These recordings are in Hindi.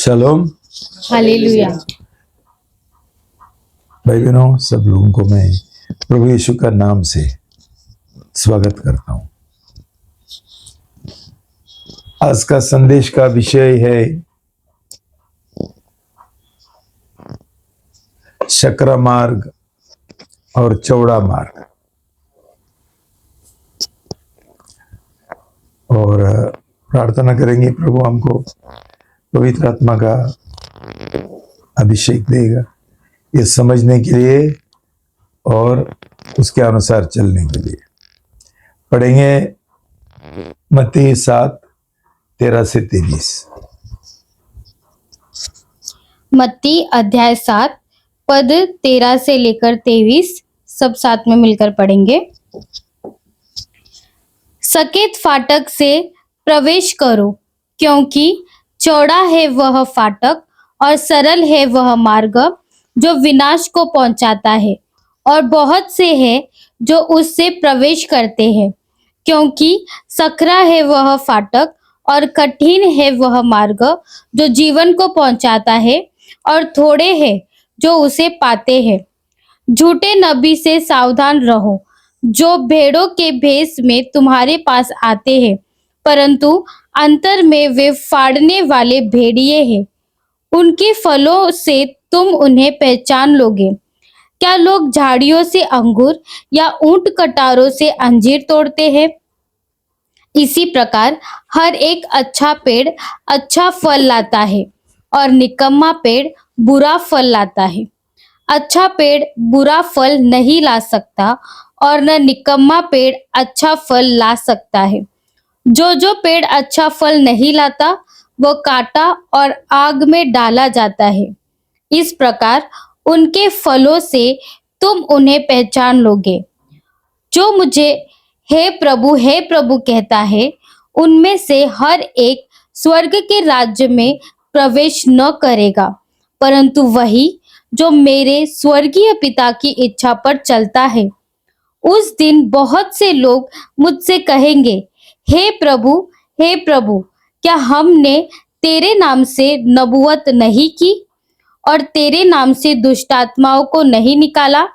शलोम। हालेलुया। भाई बहनों, सब लोगों को मैं प्रभु यीशु का नाम से स्वागत करता हूं। आज का संदेश का विषय है सकरा मार्ग और चौड़ा मार्ग। और प्रार्थना करेंगे प्रभु हमको पवित्र आत्मा का अभिषेक देगा ये समझने के लिए और उसके अनुसार चलने के लिए। पढ़ेंगे मत्ती 7:13-23। मत्ती अध्याय 7 पद 13 से लेकर 23 सब साथ में मिलकर पढ़ेंगे। सकेत फाटक से प्रवेश करो, क्योंकि चौड़ा है वह फाटक और सरल है वह मार्ग जो विनाश को पहुंचाता है, और बहुत से हैं जो उससे प्रवेश करते हैं। क्योंकि सकरा है वह फाटक और कठिन है वह मार्ग जो जीवन को पहुंचाता है, और थोड़े हैं जो उसे पाते हैं। झूठे नबी से सावधान रहो, जो भेड़ों के भेष में तुम्हारे पास आते हैं, परंतु अंतर में वे फाड़ने वाले भेड़िए हैं। उनके फलों से तुम उन्हें पहचान लोगे। क्या लोग झाड़ियों से अंगूर या ऊंट कटारों से अंजीर तोड़ते हैं? इसी प्रकार हर एक अच्छा पेड़ अच्छा फल लाता है, और निकम्मा पेड़ बुरा फल लाता है। अच्छा पेड़ बुरा फल नहीं ला सकता, और न निकम्मा पेड़ अच्छा फल ला सकता है। जो पेड़ अच्छा फल नहीं लाता, वो काटा और आग में डाला जाता है। इस प्रकार उनके फलों से तुम उन्हें पहचान लोगे। जो मुझे हे प्रभु कहता है, उनमें से हर एक स्वर्ग के राज्य में प्रवेश न करेगा, परंतु वही जो मेरे स्वर्गीय पिता की इच्छा पर चलता है। उस दिन बहुत से लोग मुझसे कहेंगे, हे प्रभु, क्या हमने तेरे नाम से नबूवत नहीं की, और तेरे नाम से दुष्ट आत्माओं को नहीं निकाला,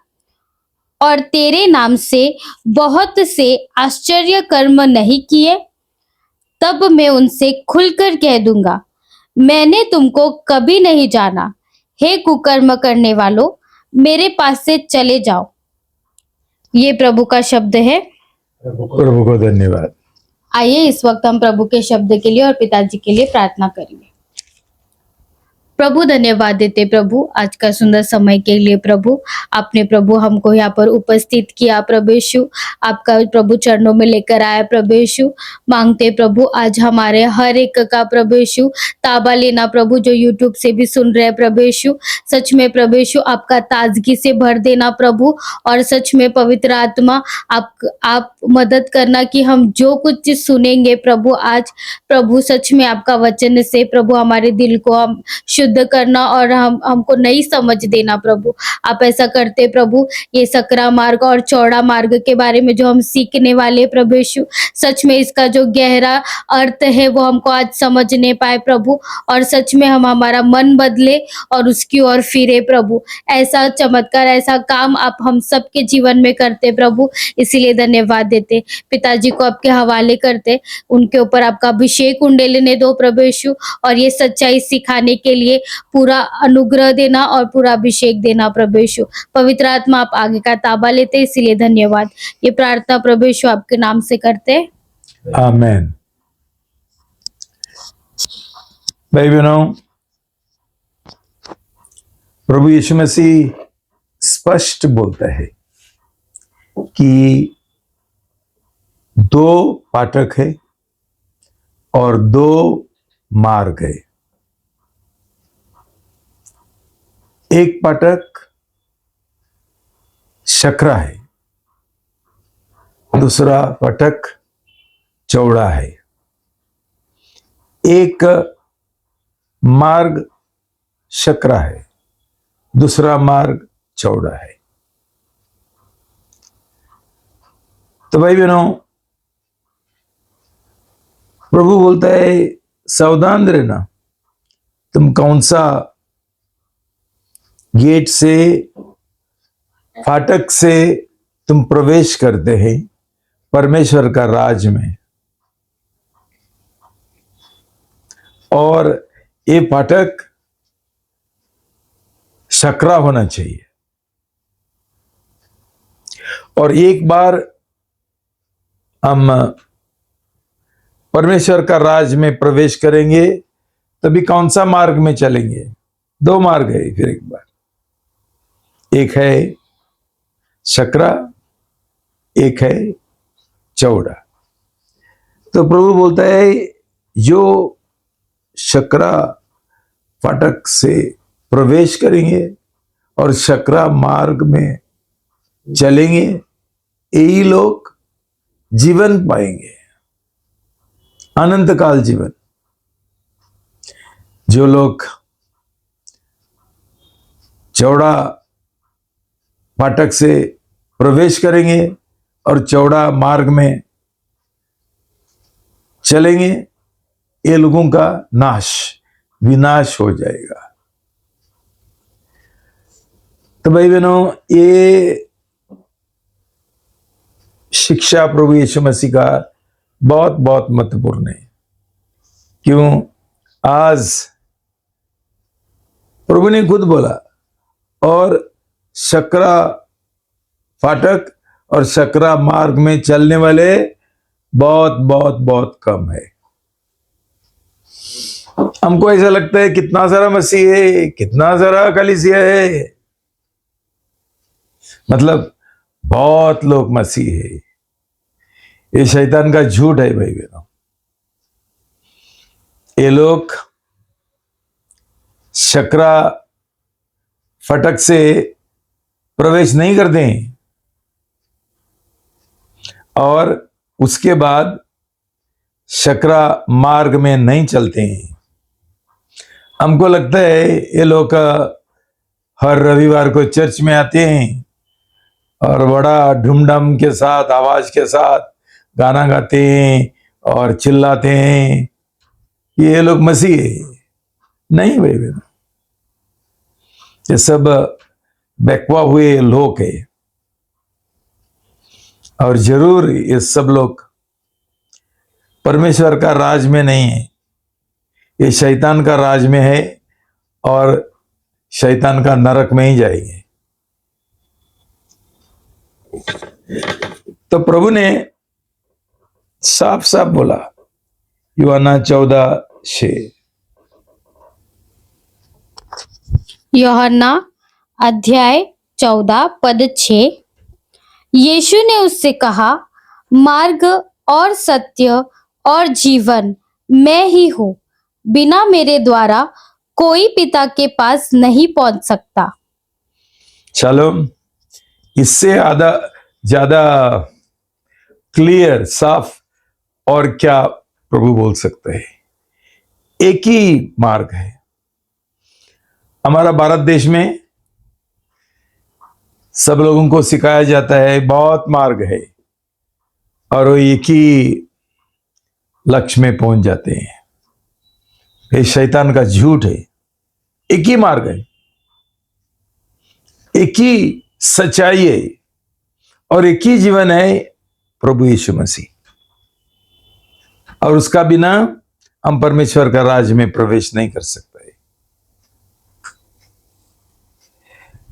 और तेरे नाम से बहुत से आश्चर्य कर्म नहीं किए? तब मैं उनसे खुलकर कह दूंगा, मैंने तुमको कभी नहीं जाना। हे कुकर्म करने वालों, मेरे पास से चले जाओ। ये प्रभु का शब्द है। प्रभु को धन्यवाद। आइए इस वक्त हम प्रभु के शब्द के लिए और पिताजी के लिए प्रार्थना करेंगे। प्रभु धन्यवाद देते प्रभु आज का सुंदर समय के लिए। प्रभु आपने प्रभु हमको यहाँ पर उपस्थित किया। प्रभु यीशु आपका प्रभु चरणों में लेकर आया। प्रभु यीशु मांगते प्रभु आज हमारे हर एक का प्रभु यीशु ताबा लेना। प्रभु जो यूट्यूब से भी सुन रहे हैं प्रभु यीशु, सच में प्रभु यीशु आपका ताजगी से भर देना प्रभु, और सच में पवित्र आत्मा आप मदद करना कि हम जो कुछ चीज सुनेंगे प्रभु आज, प्रभु सच में आपका वचन से प्रभु हमारे दिल को हम शुद्ध करना और हमको नई समझ देना प्रभु। आप ऐसा करते प्रभु। ये सकरा मार्ग और चौड़ा मार्ग के बारे में जो हम सीखने वाले प्रभु यीशु, सच में इसका जो गहरा अर्थ है वो हमको आज समझने पाए प्रभु, और सच में हम हमारा मन बदले और उसकी ओर फिरे प्रभु। ऐसा चमत्कार, ऐसा काम आप हम सबके जीवन में करते प्रभु, इसीलिए धन्यवाद देते। पिताजी को आपके हवाले करते, उनके ऊपर आपका अभिषेक उंडेलने दो प्रभु यीशु, और ये सच्चाई सिखाने के लिए पूरा अनुग्रह देना और पूरा अभिषेक देना प्रभु यीशु। पवित्र आत्मा आप आगे का ताबा लेते, इसीलिए धन्यवाद। ये प्रार्थना प्रभु यीशु आपके नाम से करते। आमीन। भाई बहनों, प्रभु यीशु मसीह स्पष्ट बोलता है कि दो फाटक है और दो मार्ग है। एक फाटक सकरा है, दूसरा फाटक चौड़ा है। एक मार्ग सकरा है, दूसरा मार्ग चौड़ा है। तो भाई बहनों, प्रभु बोलता है सावधान रहना, तुम कौन सा गेट से, फाटक से तुम प्रवेश करते हैं परमेश्वर का राज में। और ये फाटक सकरा होना चाहिए। और एक बार हम परमेश्वर का राज में प्रवेश करेंगे तभी कौन सा मार्ग में चलेंगे? दो मार्ग है फिर एक बार, एक है सकरा, एक है चौड़ा। तो प्रभु बोलता है जो सकरा फाटक से प्रवेश करेंगे और सकरा मार्ग में चलेंगे, यही लोग जीवन पाएंगे, अनंत काल जीवन। जो लोग चौड़ा फाटक से प्रवेश करेंगे और चौड़ा मार्ग में चलेंगे, ये लोगों का नाश, विनाश हो जाएगा। तो भाई बहनों, ये शिक्षा प्रभु यीशु मसीह का बहुत बहुत महत्वपूर्ण है। क्यों? आज प्रभु ने खुद बोला, और सकरा फाटक और सकरा मार्ग में चलने वाले बहुत बहुत बहुत कम है। हमको ऐसा लगता है कितना सारा मसीह है, कितना सारा कलीसिया है, मतलब बहुत लोग मसीह है। ये शैतान का झूठ है भाई बहनों। ये लोग सकरा फटक से प्रवेश नहीं करते हैं और उसके बाद सकरा मार्ग में नहीं चलते हैं। हमको लगता है ये लोग हर रविवार को चर्च में आते हैं और बड़ा ढूमढाम के साथ, आवाज के साथ गाना गाते हैं और चिल्लाते हैं, ये लोग मसीह है। नहीं भाई बहन, ये सब बहकवा हुए लोग हैं। और जरूर ये सब लोग परमेश्वर का राज में नहीं है, ये शैतान का राज में है और शैतान का नरक में ही जाएंगे। तो प्रभु ने साफ साफ बोला, यूहन्ना 14:6, यूहन्ना अध्याय 14 पद 6, यीशु ने उससे कहा, मार्ग और सत्य और जीवन मैं ही हूँ, बिना मेरे द्वारा कोई पिता के पास नहीं पहुंच सकता। चलो, इससे ज्यादा क्लियर, साफ और क्या प्रभु बोल सकते हैं? एक ही मार्ग है। हमारा भारत देश में सब लोगों को सिखाया जाता है बहुत मार्ग है और वो एक ही लक्ष्य में पहुंच जाते हैं। ये शैतान का झूठ है। एक ही मार्ग है, एक ही सच्चाई है और एक ही जीवन है, प्रभु यीशु मसीह। और उसका बिना हम परमेश्वर का राज में प्रवेश नहीं कर सकते।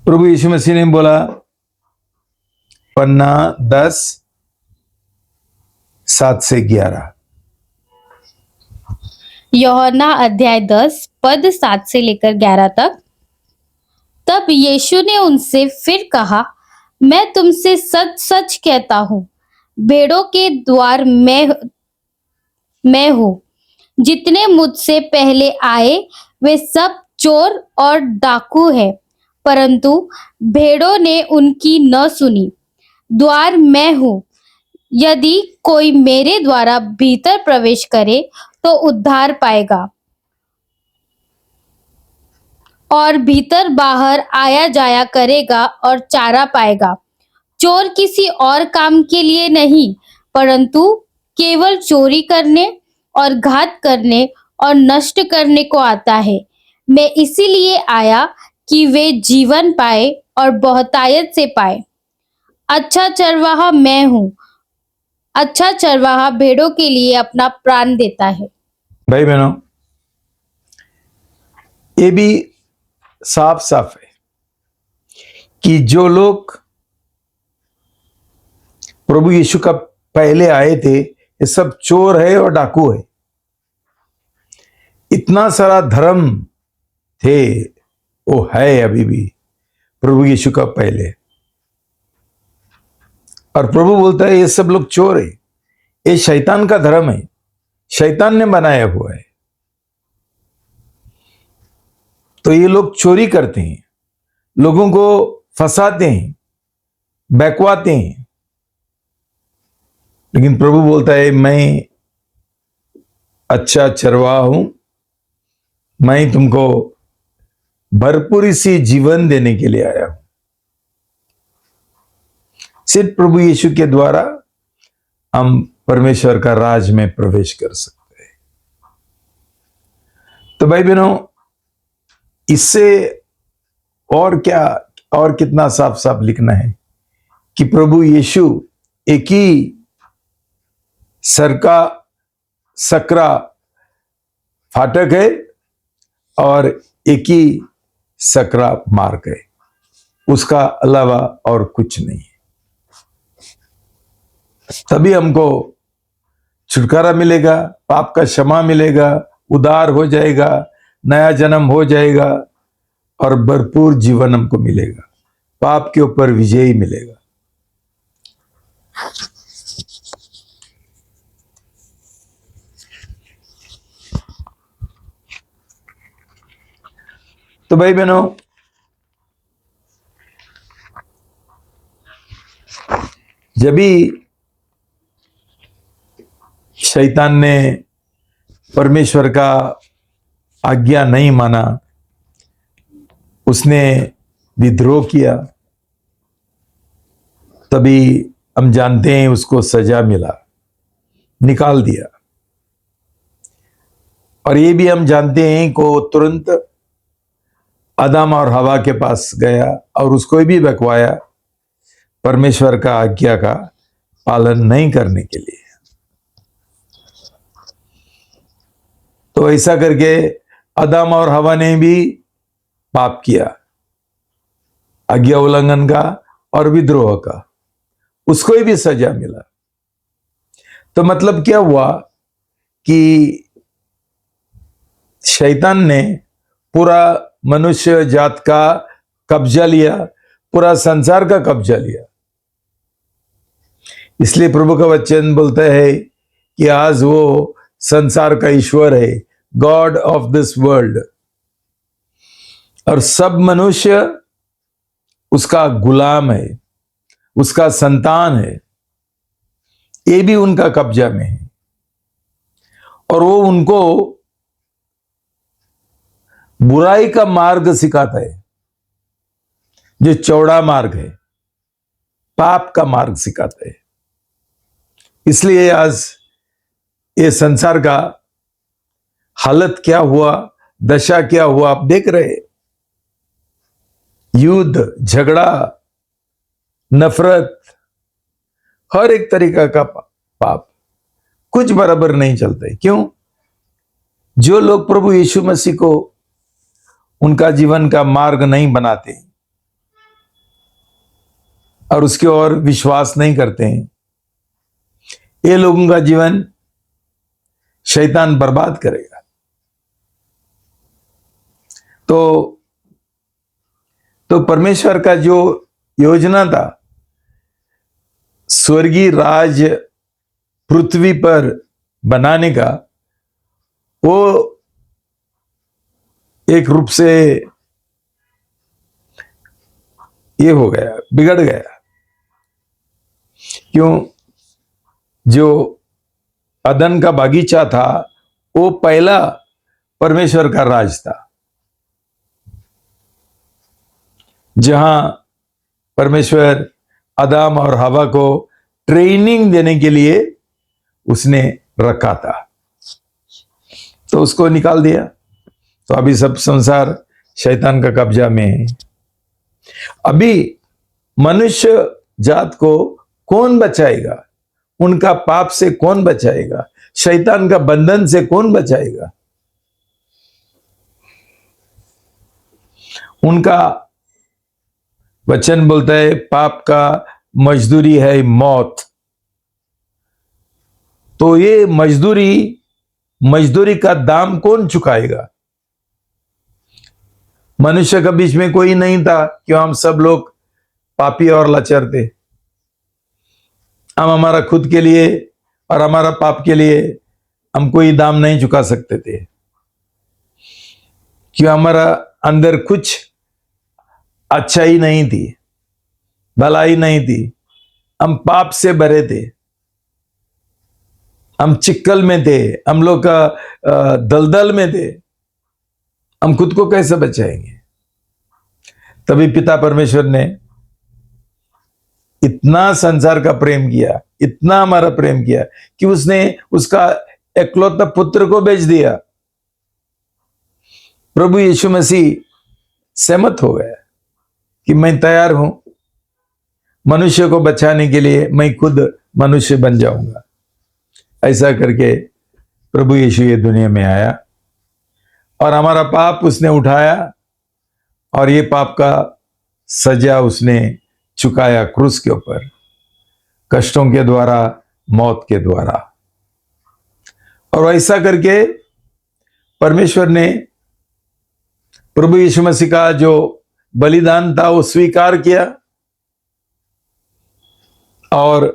प्रभु यीशु मसीह ने बोला, पन्ना 10 7 से 11, यूहन्ना अध्याय 10 पद 7 से लेकर 11 तक। तब यीशु ने उनसे फिर कहा, मैं तुमसे सच सच कहता हूँ, भेड़ों के द्वार मैं हूँ। जितने मुझसे पहले आए वे सब चोर और डाकू हैं, परंतु भेड़ों ने उनकी न सुनी। द्वार मैं हूँ, यदि कोई मेरे द्वारा भीतर प्रवेश करे तो उद्धार पाएगा और भीतर बाहर आया जाया करेगा और चारा पाएगा। चोर किसी और काम के लिए नहीं, परंतु केवल चोरी करने और घात करने और नष्ट करने को आता है। मैं इसीलिए आया कि वे जीवन पाए और बहुतायत से पाए। अच्छा चरवाहा मैं हूँ। अच्छा चरवाहा भेड़ों के लिए अपना प्राण देता है। भाई बहनों, ये भी साफ साफ है कि जो लोग प्रभु यीशु का पहले आए थे, ये सब चोर है और डाकू है। इतना सारा धर्म थे, वो है अभी भी प्रभु यीशु का पहले। और प्रभु बोलता है ये सब लोग चोर है, ये शैतान का धर्म है, शैतान ने बनाया हुआ है। तो ये लोग चोरी करते हैं, लोगों को फंसाते हैं, बहकवाते हैं। लेकिन प्रभु बोलता है मैं अच्छा चरवाहा हूं, मैं तुमको भरपूरी सी जीवन देने के लिए आया हूं। सिर्फ प्रभु यीशु के द्वारा हम परमेश्वर का राज में प्रवेश कर सकते हैं। तो भाई बहनों, इससे और क्या, और कितना साफ साफ लिखना है कि प्रभु यीशु एक ही सकरा फाटक है और एक ही सकरा मार्ग है, उसका अलावा और कुछ नहीं है। तभी हमको छुटकारा मिलेगा, पाप का क्षमा मिलेगा, उद्धार हो जाएगा, नया जन्म हो जाएगा और भरपूर जीवन हमको मिलेगा, पाप के ऊपर विजयी मिलेगा। तो भाई बहनों, जब भी शैतान ने परमेश्वर का आज्ञा नहीं माना, उसने विद्रोह किया, तभी हम जानते हैं उसको सजा मिला, निकाल दिया। और ये भी हम जानते हैं कि तुरंत आदम और हवा के पास गया और उसको भी बकवाया परमेश्वर का आज्ञा का पालन नहीं करने के लिए। तो ऐसा करके आदम और हवा ने भी पाप किया, आज्ञा उल्लंघन का और विद्रोह का, उसको भी सजा मिला। तो मतलब क्या हुआ कि शैतान ने पूरा मनुष्य जात का कब्जा लिया, पूरा संसार का कब्जा लिया। इसलिए प्रभु का वचन बोलता है कि आज वो संसार का ईश्वर है, गॉड ऑफ दिस वर्ल्ड, और सब मनुष्य उसका गुलाम है, उसका संतान है। ये भी उनका कब्जा में है और वो उनको बुराई का मार्ग सिखाता है, जो चौड़ा मार्ग है, पाप का मार्ग सिखाता है। इसलिए आज ये संसार का हालत क्या हुआ, दशा क्या हुआ, आप देख रहे हैं। युद्ध, झगड़ा, नफरत, हर एक तरीका का पाप, कुछ बराबर नहीं चलता है। क्यों? जो लोग प्रभु यीशु मसीह को उनका जीवन का मार्ग नहीं बनाते और उसके ओर विश्वास नहीं करते हैं, ये लोगों का जीवन शैतान बर्बाद करेगा। तो परमेश्वर का जो योजना था स्वर्गीय राज पृथ्वी पर बनाने का, वो एक रूप से ये हो गया, बिगड़ गया। क्यों? जो अदन का बागीचा था वो पहला परमेश्वर का राज था, जहां परमेश्वर आदम और हवा को ट्रेनिंग देने के लिए उसने रखा था। तो उसको निकाल दिया, तो अभी सब संसार शैतान का कब्जा में है। अभी मनुष्य जात को कौन बचाएगा? उनका पाप से कौन बचाएगा? शैतान का बंधन से कौन बचाएगा? उनका वचन बोलता है पाप का मजदूरी है मौत। तो ये मजदूरी का दाम कौन चुकाएगा? मनुष्य के बीच में कोई नहीं था, क्यों? हम सब लोग पापी और लाचार थे। हम हमारा खुद के लिए और हमारा पाप के लिए हम कोई दाम नहीं चुका सकते थे, क्यों? हमारा अंदर कुछ अच्छाई नहीं थी, भलाई नहीं थी। हम पाप से भरे थे, हम चिक्कल में थे, हम लोग का दलदल में थे। हम खुद को कैसे बचाएंगे? तभी पिता परमेश्वर ने इतना संसार का प्रेम किया, इतना हमारा प्रेम किया कि उसने उसका एकलौता पुत्र को भेज दिया। प्रभु यीशु मसीह सहमत हो गया कि मैं तैयार हूं मनुष्य को बचाने के लिए, मैं खुद मनुष्य बन जाऊंगा। ऐसा करके प्रभु यीशु ये दुनिया में आया और हमारा पाप उसने उठाया और ये पाप का सजा उसने चुकाया क्रूस के ऊपर, कष्टों के द्वारा, मौत के द्वारा। और ऐसा करके परमेश्वर ने प्रभु यीशु मसीह का जो बलिदान था वो स्वीकार किया और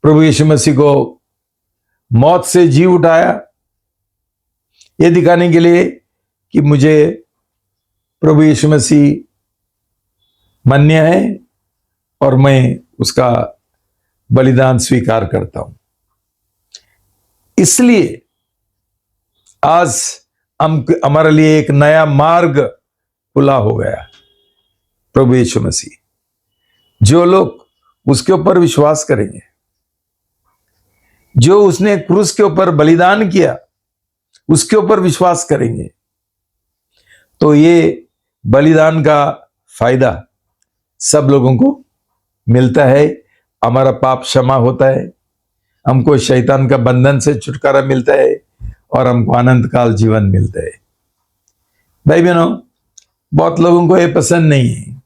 प्रभु यीशु मसीह को मौत से जी उठाया, ये दिखाने के लिए कि मुझे प्रभु यीशु मसीह मान्य है और मैं उसका बलिदान स्वीकार करता हूं। इसलिए आज हमारे लिए एक नया मार्ग खुला हो गया। प्रभु यीशु मसीह, जो लोग उसके ऊपर विश्वास करेंगे, जो उसने क्रूस के ऊपर बलिदान किया उसके ऊपर विश्वास करेंगे, तो ये बलिदान का फायदा सब लोगों को मिलता है। हमारा पाप क्षमा होता है, हमको शैतान का बंधन से छुटकारा मिलता है और हमको अनंत काल जीवन मिलता है। भाई बहनों, बहुत लोगों को ये पसंद नहीं है।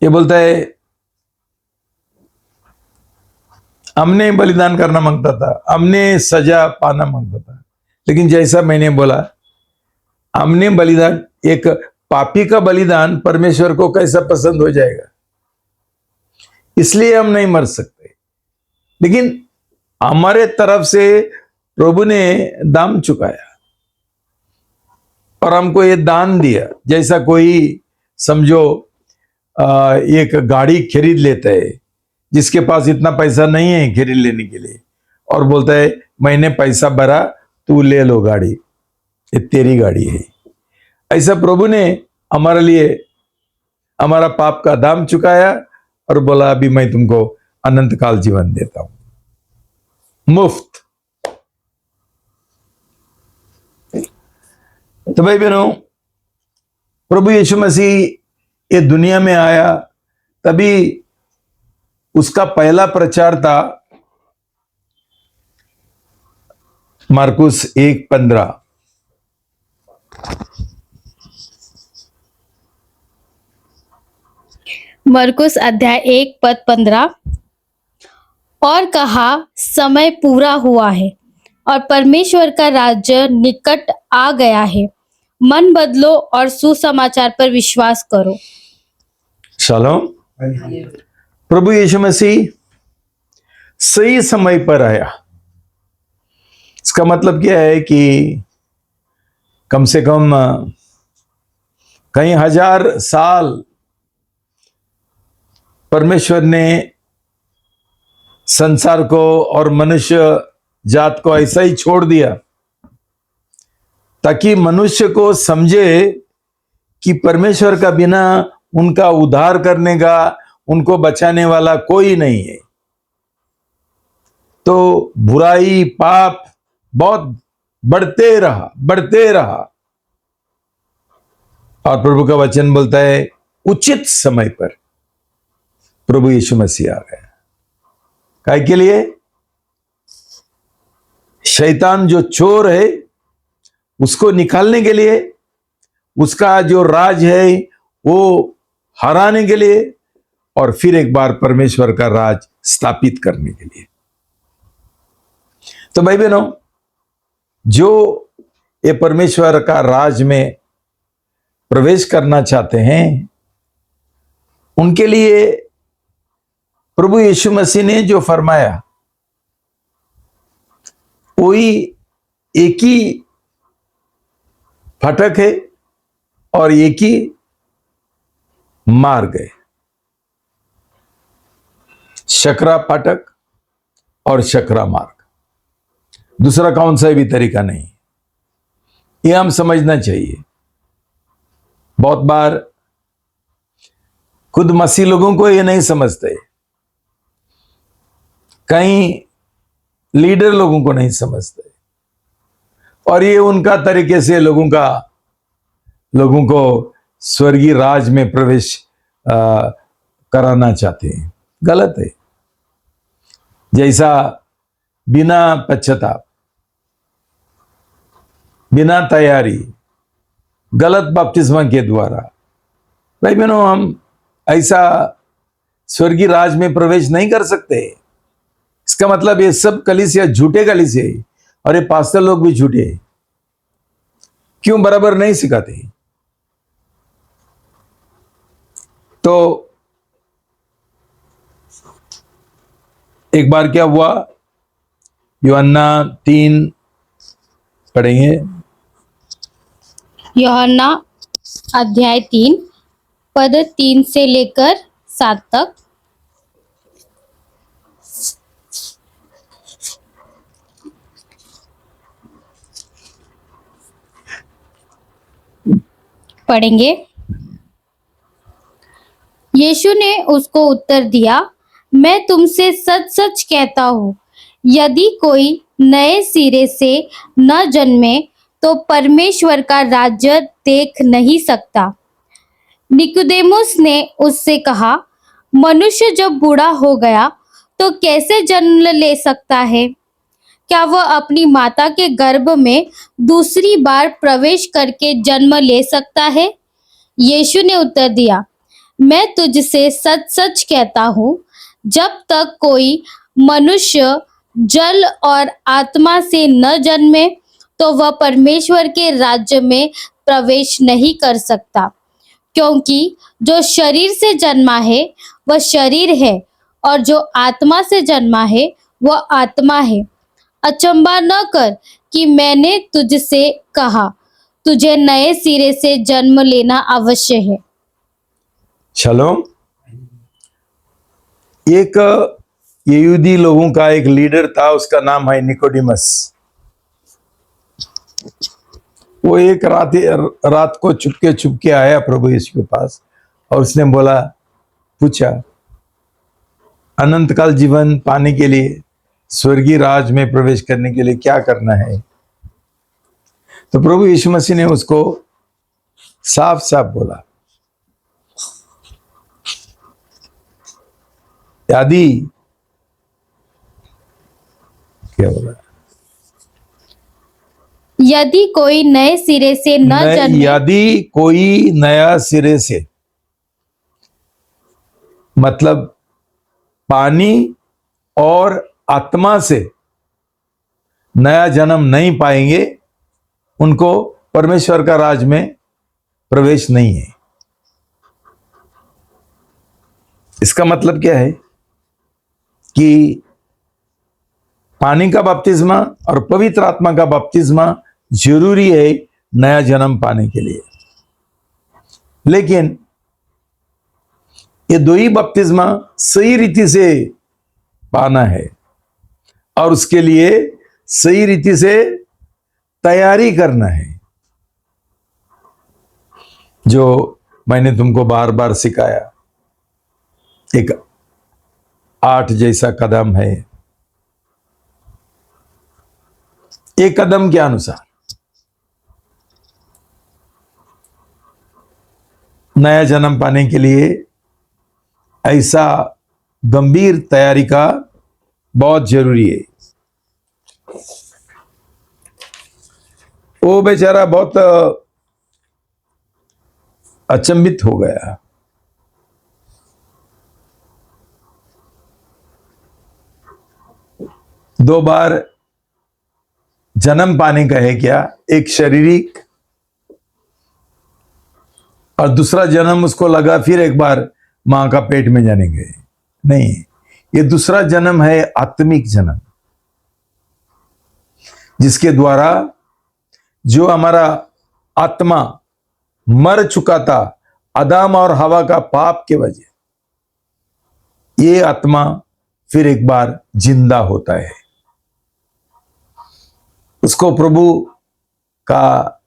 ये बोलता है हमने बलिदान करना मांगता था, हमने सजा पाना मांगता था, लेकिन जैसा मैंने बोला, हमने बलिदान, एक पापी का बलिदान परमेश्वर को कैसा पसंद हो जाएगा? इसलिए हम नहीं मर सकते। लेकिन हमारे तरफ से प्रभु ने दाम चुकाया और हमको ये दान दिया। जैसा कोई समझो एक गाड़ी खरीद लेता है, जिसके पास इतना पैसा नहीं है खरीद लेने के लिए, और बोलता है मैंने पैसा भरा, तू ले लो गाड़ी, ये तेरी गाड़ी है। ऐसा प्रभु ने हमारे लिए हमारा पाप का दाम चुकाया और बोला अभी मैं तुमको अनंत काल जीवन देता हूं, मुफ्त। तो भाई बहनों, प्रभु यीशु मसीह ये दुनिया में आया, तभी उसका पहला प्रचार था मार्कुस 1:15। मरकुस अध्याय 1:15। और कहा समय पूरा हुआ है और परमेश्वर का राज्य निकट आ गया है, मन बदलो और सुसमाचार पर विश्वास करो। शालोम। प्रभु यीशु मसीह सही समय पर आया। इसका मतलब क्या है कि कम से कम कई हजार साल परमेश्वर ने संसार को और मनुष्य जात को ऐसा ही छोड़ दिया ताकि मनुष्य को समझे कि परमेश्वर का बिना उनका उद्धार करने का, उनको बचाने वाला कोई नहीं है। तो बुराई, पाप बहुत बढ़ते रहा, बढ़ते रहा। और प्रभु का वचन बोलता है उचित समय पर प्रभु यीशु मसीह आ गया। काय के लिए? शैतान जो चोर है उसको निकालने के लिए, उसका जो राज है वो हराने के लिए, और फिर एक बार परमेश्वर का राज स्थापित करने के लिए। तो भाई बहनों, जो ये परमेश्वर का राज में प्रवेश करना चाहते हैं उनके लिए प्रभु यीशु मसीह ने जो फरमाया वही एक ही फाटक है और एक ही मार्ग है, शकरा फाटक और शकरा मार्ग। दूसरा कौन सा भी तरीका नहीं, ये हम समझना चाहिए। बहुत बार खुद मसीह लोगों को ये नहीं समझते, कई लीडर लोगों को नहीं समझते, और ये उनका तरीके से लोगों को स्वर्गीय राज में प्रवेश कराना चाहते हैं। गलत है। जैसा बिना पश्चाताप, बिना तैयारी, गलत बपतिस्मा के द्वारा, भाई बहनों, हम ऐसा स्वर्गीय राज में प्रवेश नहीं कर सकते। इसका मतलब ये सब कलीसिया झूठे कलीसिया है, और ये पास्टर लोग भी झूठे हैं। क्यों? बराबर नहीं सिखाते। तो एक बार क्या हुआ, यूहन्ना 3 पढ़ेंगे। यूहन्ना अध्याय 3 पद 3 से लेकर 7 तक। पढ़ेंगे। यीशु ने उसको उत्तर दिया, मैं तुमसे सच सच कहता हूँ, यदि कोई नए सिरे से न जन्मे तो परमेश्वर का राज्य देख नहीं सकता। निकोदेमुस ने उससे कहा, मनुष्य जब बूढ़ा हो गया तो कैसे जन्म ले सकता है? क्या वह अपनी माता के गर्भ में दूसरी बार प्रवेश करके जन्म ले सकता है? यीशु ने उत्तर दिया, मैं तुझसे सच सच कहता हूँ, जब तक कोई मनुष्य जल और आत्मा से न जन्मे तो वह परमेश्वर के राज्य में प्रवेश नहीं कर सकता। क्योंकि जो शरीर से जन्मा है वह शरीर है, और जो आत्मा से जन्मा है वह आत्मा है। अचंभा न कर कि मैंने तुझसे कहा, तुझे नए सिरे से जन्म लेना अवश्य है। शलोम। एक यहूदी लोगों का एक लीडर था, उसका नाम है निकोडिमस। वो एक रात को चुपके आया प्रभु यीशु के पास, और उसने पूछा, अनंत काल जीवन पाने के लिए, स्वर्गीय राज में प्रवेश करने के लिए क्या करना है? तो प्रभु यीशु मसीह ने उसको साफ साफ बोला, यदि क्या बोला? यदि कोई नए सिरे से न जन्मे, यदि कोई नया सिरे से, मतलब पानी और आत्मा से नया जन्म नहीं पाएंगे, उनको परमेश्वर का राज में प्रवेश नहीं है। इसका मतलब क्या है कि पानी का बपतिस्मा और पवित्र आत्मा का बपतिस्मा जरूरी है नया जन्म पाने के लिए। लेकिन ये दो ही बपतिस्मा सही रीति से पाना है, और उसके लिए सही रीति से तैयारी करना है, जो मैंने तुमको बार बार सिखाया। एक 8 जैसा कदम है, एक कदम के अनुसार नया जन्म पाने के लिए ऐसा गंभीर तैयारी का बहुत जरूरी है। वो बेचारा बहुत अचंभित हो गया। दो बार जन्म पाने का है क्या? एक शारीरिक और दूसरा जन्म उसको लगा फिर एक बार मां का पेट में जाने गए। नहीं, ये दूसरा जन्म है आत्मिक जन्म, जिसके द्वारा जो हमारा आत्मा मर चुका था आदम और हवा का पाप के वजह, ये आत्मा फिर एक बार जिंदा होता है। उसको प्रभु का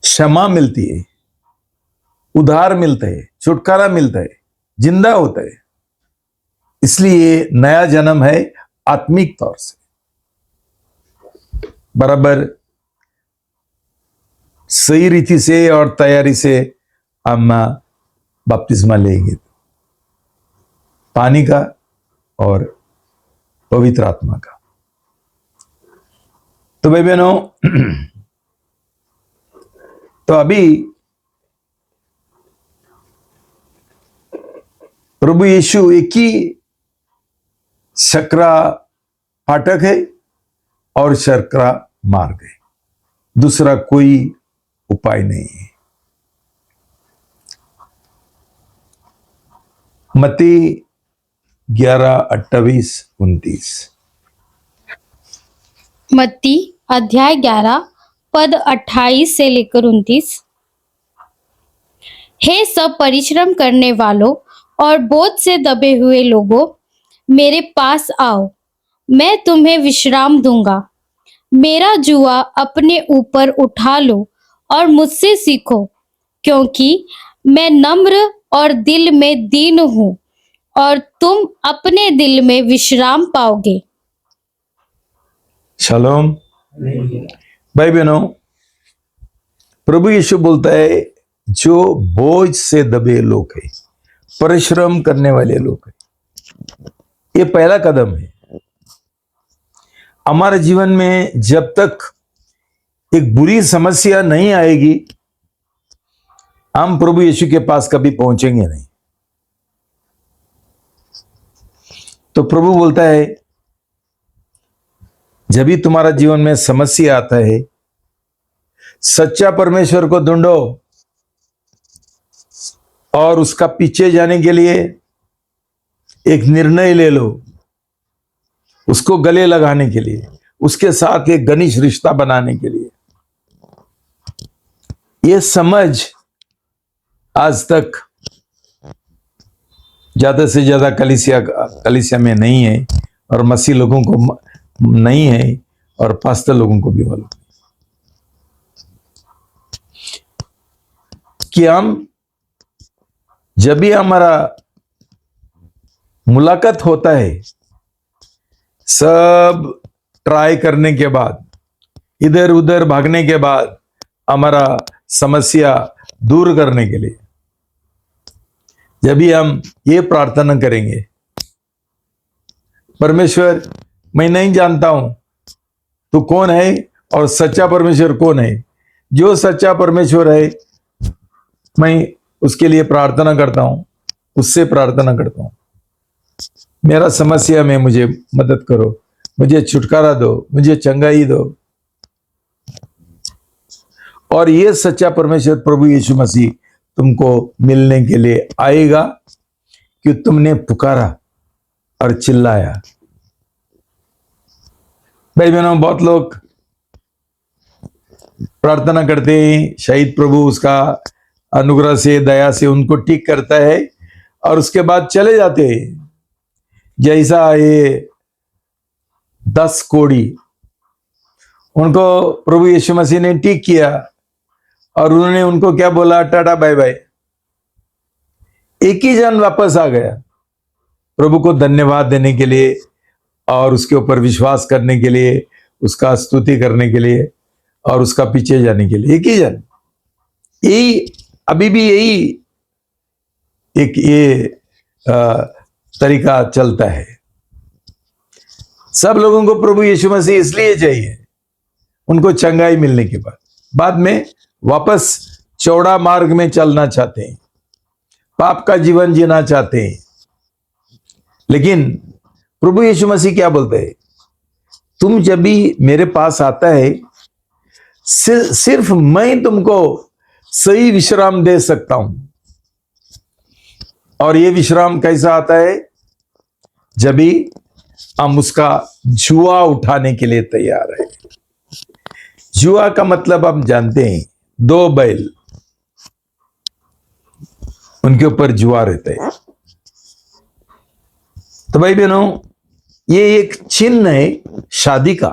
क्षमा मिलती है, उद्धार मिलता है, छुटकारा मिलता है, जिंदा होता है। इसलिए नया जन्म है आत्मिक तौर से। बराबर सही रीति से और तैयारी से हम बपतिस्मा लेंगे, पानी का और पवित्र आत्मा का। तो भाई बहनों, तो अभी प्रभु यीशु एक ही शकरा फाटक है और शकरा मार्ग है, दूसरा कोई उपाय नहीं है। मत्ती 11:28-29। मत्ती अध्याय 11 पद 28 से लेकर 29। हे सब परिश्रम करने वालों और बोझ से दबे हुए लोगों, मेरे पास आओ, मैं तुम्हें विश्राम दूंगा। मेरा जुआ अपने ऊपर उठा लो और मुझसे सीखो, क्योंकि मैं नम्र और दिल में दीन हूँ, और तुम अपने दिल में विश्राम पाओगे। शालोम। भाई बहनों, प्रभु यीशु बोलता है जो बोझ से दबे लोग हैं, परिश्रम करने वाले लोग हैं, ये पहला कदम है। हमारे जीवन में जब तक एक बुरी समस्या नहीं आएगी, हम प्रभु यीशु के पास कभी पहुंचेंगे नहीं। तो प्रभु बोलता है जब भी तुम्हारा जीवन में समस्या आता है, सच्चा परमेश्वर को ढूंढो और उसका पीछे जाने के लिए एक निर्णय ले लो, उसको गले लगाने के लिए, उसके साथ एक घनिष्ठ रिश्ता बनाने के लिए। यह समझ आज तक ज्यादा से ज्यादा कलीसिया में नहीं है, और मसीह लोगों को नहीं है, और पास्टर लोगों को भी मालूम कि हम जब भी हमारा मुलाकात होता है, सब ट्राई करने के बाद, इधर उधर भागने के बाद, हमारा समस्या दूर करने के लिए जब भी हम ये प्रार्थना करेंगे, परमेश्वर मैं नहीं जानता हूं तू कौन है और सच्चा परमेश्वर कौन है। जो सच्चा परमेश्वर है मैं उसके लिए प्रार्थना करता हूं, उससे प्रार्थना करता हूं, मेरा समस्या में मुझे मदद करो, मुझे छुटकारा दो, मुझे चंगाई दो। और ये सच्चा परमेश्वर प्रभु यीशु मसीह तुमको मिलने के लिए आएगा कि तुमने पुकारा और चिल्लाया। भाई बहनों, बहुत लोग प्रार्थना करते हैं, शायद प्रभु उसका अनुग्रह से, दया से उनको ठीक करता है और उसके बाद चले जाते हैं। जैसा ये 10 कोढ़ी, उनको प्रभु यीशु मसीह ने ठीक किया और उन्होंने उनको क्या बोला, टाटा बाय बाय। एक ही जन वापस आ गया प्रभु को धन्यवाद देने के लिए और उसके ऊपर विश्वास करने के लिए, उसका स्तुति करने के लिए और उसका पीछे जाने के लिए। एक ही जन, यही अभी भी यही एक ये तरीका चलता है। सब लोगों को प्रभु यीशु मसीह इसलिए चाहिए, उनको चंगाई मिलने के बाद में वापस चौड़ा मार्ग में चलना चाहते हैं, पाप का जीवन जीना चाहते हैं। लेकिन प्रभु यीशु मसीह क्या बोलते हैं? तुम जब भी मेरे पास आता है, सिर्फ मैं तुमको सही विश्राम दे सकता हूं। और ये विश्राम कैसा आता है? जब भी हम उसका जुआ उठाने के लिए तैयार है। जुआ का मतलब हम जानते हैं, दो बैल, उनके ऊपर जुआ रहता है। तो भाई बहनों, ये एक चिन्ह है शादी का,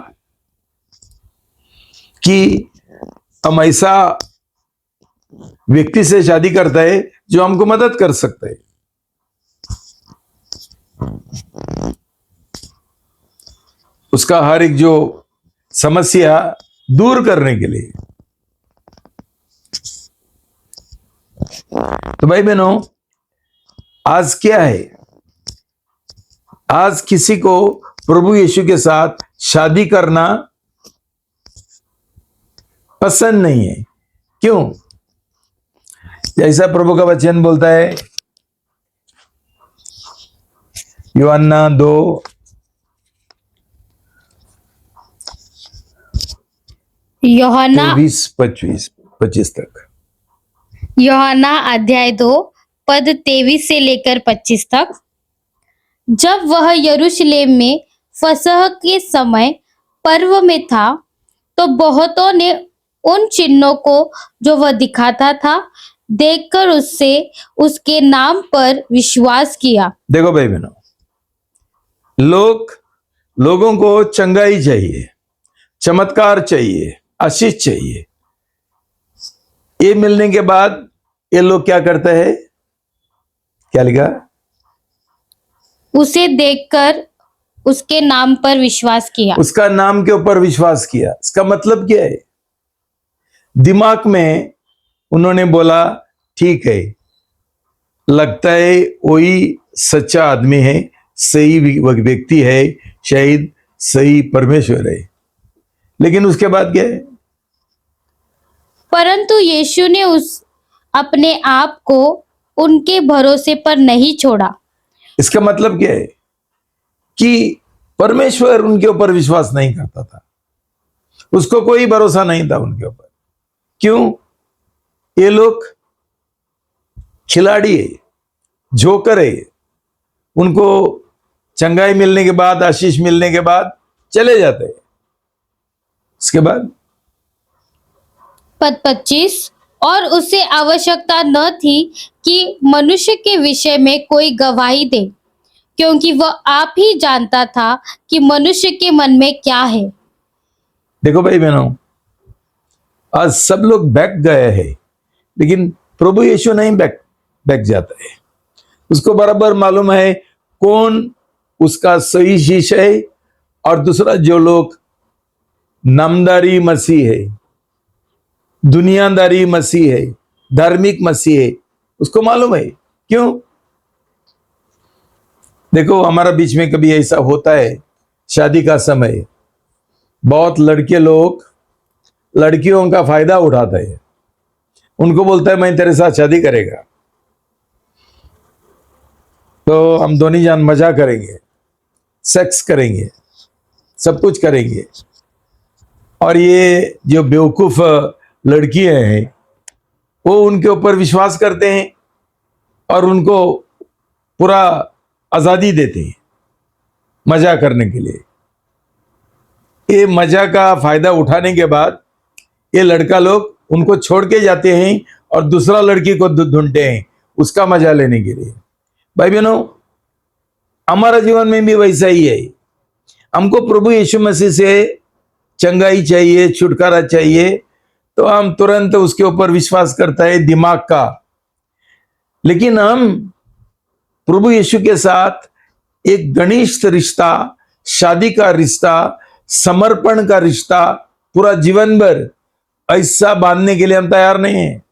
कि हम ऐसा व्यक्ति से शादी करता है जो हमको मदद कर सकता है। उसका हर एक जो समस्या दूर करने के लिए। तो भाई बहनों, आज क्या है? आज किसी को प्रभु यीशु के साथ शादी करना पसंद नहीं है। क्यों? जैसा प्रभु का वचन बोलता है, यूहन्ना 2 यूहन्ना 25 तक। यूहन्ना अध्याय 2 पद 23 से लेकर 25 तक। जब वह यरूशलेम में फसह के समय पर्व में था, तो बहुतों ने उन चिन्हों को जो वह दिखाता था देखकर उससे उसके नाम पर विश्वास किया। देखो भाई बहनों, लोगों को चंगाई चाहिए, चमत्कार चाहिए, आशीष चाहिए। ये मिलने के बाद ये लोग क्या करते हैं? क्या लिखा? उसे देखकर उसके नाम पर विश्वास किया। उसका नाम के ऊपर विश्वास किया। इसका मतलब क्या है? दिमाग में उन्होंने बोला, ठीक है, लगता है वही सच्चा आदमी है, सही व्यक्ति है, शायद सही परमेश्वर है। लेकिन उसके बाद क्या है? परंतु यीशु ने अपने आप को उनके भरोसे पर नहीं छोड़ा। इसका मतलब क्या है? कि परमेश्वर उनके ऊपर विश्वास नहीं करता था, उसको कोई भरोसा नहीं था उनके ऊपर। क्यों? ये लोग खिलाड़ी है, जोकर है। उनको चंगाई मिलने के बाद, आशीष मिलने के बाद चले जाते हैं। इसके बाद पद 25, और उसे आवश्यकता न थी कि मनुष्य के विषय में कोई गवाही दे, क्योंकि वह आप ही जानता था कि मनुष्य के मन में क्या है। देखो भाई बहनों, आज सब लोग बैक गए हैं, लेकिन प्रभु यीशु नहीं बैक जाता है। उसको बराबर मालूम है कौन उसका सही शिष्य है, और दूसरा जो लोग नामदारी मसीह है, दुनियादारी मसीह है, धार्मिक मसीह है, उसको मालूम है। क्यों? देखो, हमारा बीच में कभी ऐसा होता है, शादी का समय बहुत लड़के लोग लड़कियों का फायदा उठाते हैं। उनको बोलता है, मैं तेरे साथ शादी करेगा तो हम दोनों जान मजा करेंगे, सेक्स करेंगे, सब कुछ करेंगे। और ये जो बेवकूफ लड़कियां हैं, वो उनके ऊपर विश्वास करते हैं और उनको पूरा आजादी देते हैं मजा करने के लिए। ये मजा का फायदा उठाने के बाद ये लड़का लोग उनको छोड़ के जाते हैं और दूसरा लड़की को ढूंढते हैं उसका मजा लेने के लिए। भाई बहनों, हमारा जीवन में भी वैसा ही है। हमको प्रभु यीशु मसीह से चंगाई चाहिए, छुटकारा चाहिए, तो हम तुरंत उसके ऊपर विश्वास करता है दिमाग का। लेकिन हम प्रभु यीशु के साथ एक घनिष्ठ रिश्ता, शादी का रिश्ता, समर्पण का रिश्ता पूरा जीवन भर ऐसा बांधने के लिए हम तैयार नहीं है।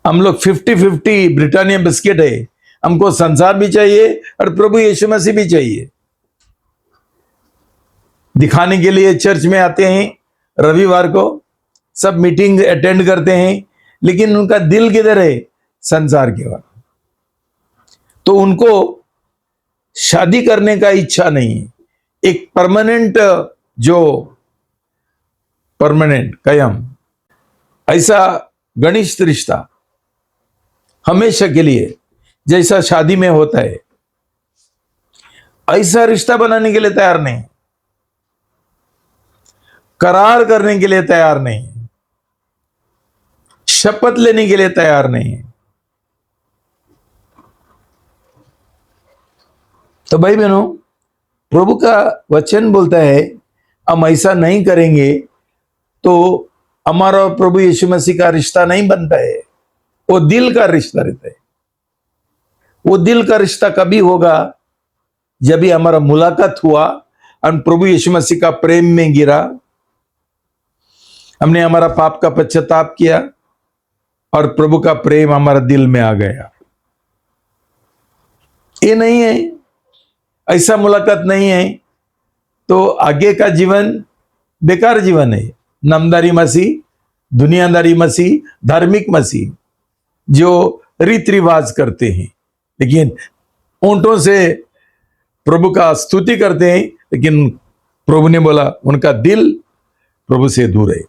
हम लोग 50-50 ब्रिटानिया बिस्किट है, हमको संसार भी चाहिए और प्रभु यीशु मसीह भी चाहिए। दिखाने के लिए चर्च में आते हैं, रविवार को सब मीटिंग अटेंड करते हैं, लेकिन उनका दिल किधर है? संसार के ओर। तो उनको शादी करने का इच्छा नहीं है। एक परमानेंट कायम ऐसा घनिष्ठ रिश्ता हमेशा के लिए जैसा शादी में होता है, ऐसा रिश्ता बनाने के लिए तैयार नहीं, करार करने के लिए तैयार नहीं, शपथ लेने के लिए तैयार नहीं। तो भाई बहनों, प्रभु का वचन बोलता है हम ऐसा नहीं करेंगे तो हमारा और प्रभु यीशु मसीह का रिश्ता नहीं बनता है। वो दिल का रिश्ता रहता है। वो दिल का रिश्ता कभी होगा जब भी हमारा मुलाकात हुआ, हम प्रभु यीशु मसीह का प्रेम में गिरा, हमने हमारा पाप का पश्चाताप किया और प्रभु का प्रेम हमारा दिल में आ गया। ये नहीं है, ऐसा मुलाकात नहीं है तो आगे का जीवन बेकार जीवन है। नामदारी मसीह, दुनियादारी मसीह, धार्मिक मसीह जो रीति रिवाज करते हैं, लेकिन होंठों से प्रभु का स्तुति करते हैं, लेकिन प्रभु ने बोला उनका दिल प्रभु से दूर है।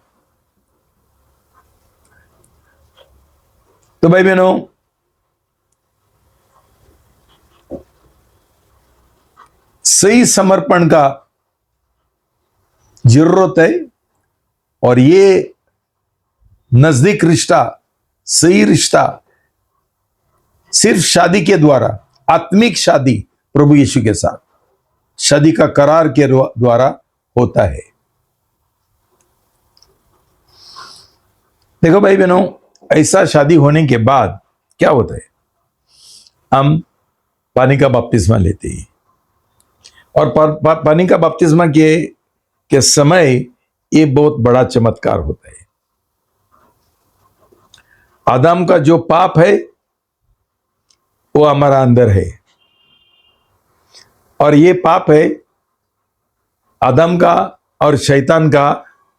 तो भाई बहनों, सही समर्पण का जरूरत है और ये नजदीक रिश्ता, सही रिश्ता सिर्फ शादी के द्वारा, आत्मिक शादी प्रभु यीशु के साथ, शादी का करार के द्वारा होता है। देखो भाई बहनों, ऐसा शादी होने के बाद क्या होता है? हम पानी का बपतिस्मा लेते हैं और पानी का बपतिस्मा के समय ये बहुत बड़ा चमत्कार होता है। आदम का जो पाप है वो हमारा अंदर है और ये पाप है आदम का और शैतान का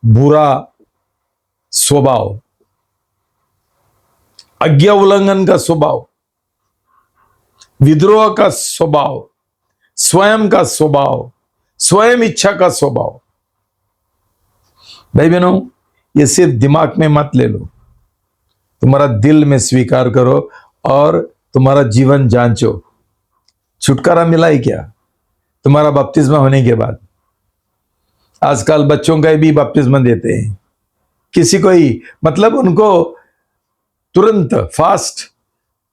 बुरा स्वभाव, आज्ञा उल्लंघन का स्वभाव, विद्रोह का स्वभाव, स्वयं का स्वभाव, स्वयं इच्छा का स्वभाव। भाई बहनों, ये सिर्फ दिमाग में मत ले लो, तुम्हारा दिल में स्वीकार करो और तुम्हारा जीवन जांचो। छुटकारा मिला है क्या तुम्हारा बपतिस्मा होने के बाद? आजकल बच्चों का भी बपतिस्मा देते हैं, किसी को ही मतलब उनको तुरंत फास्ट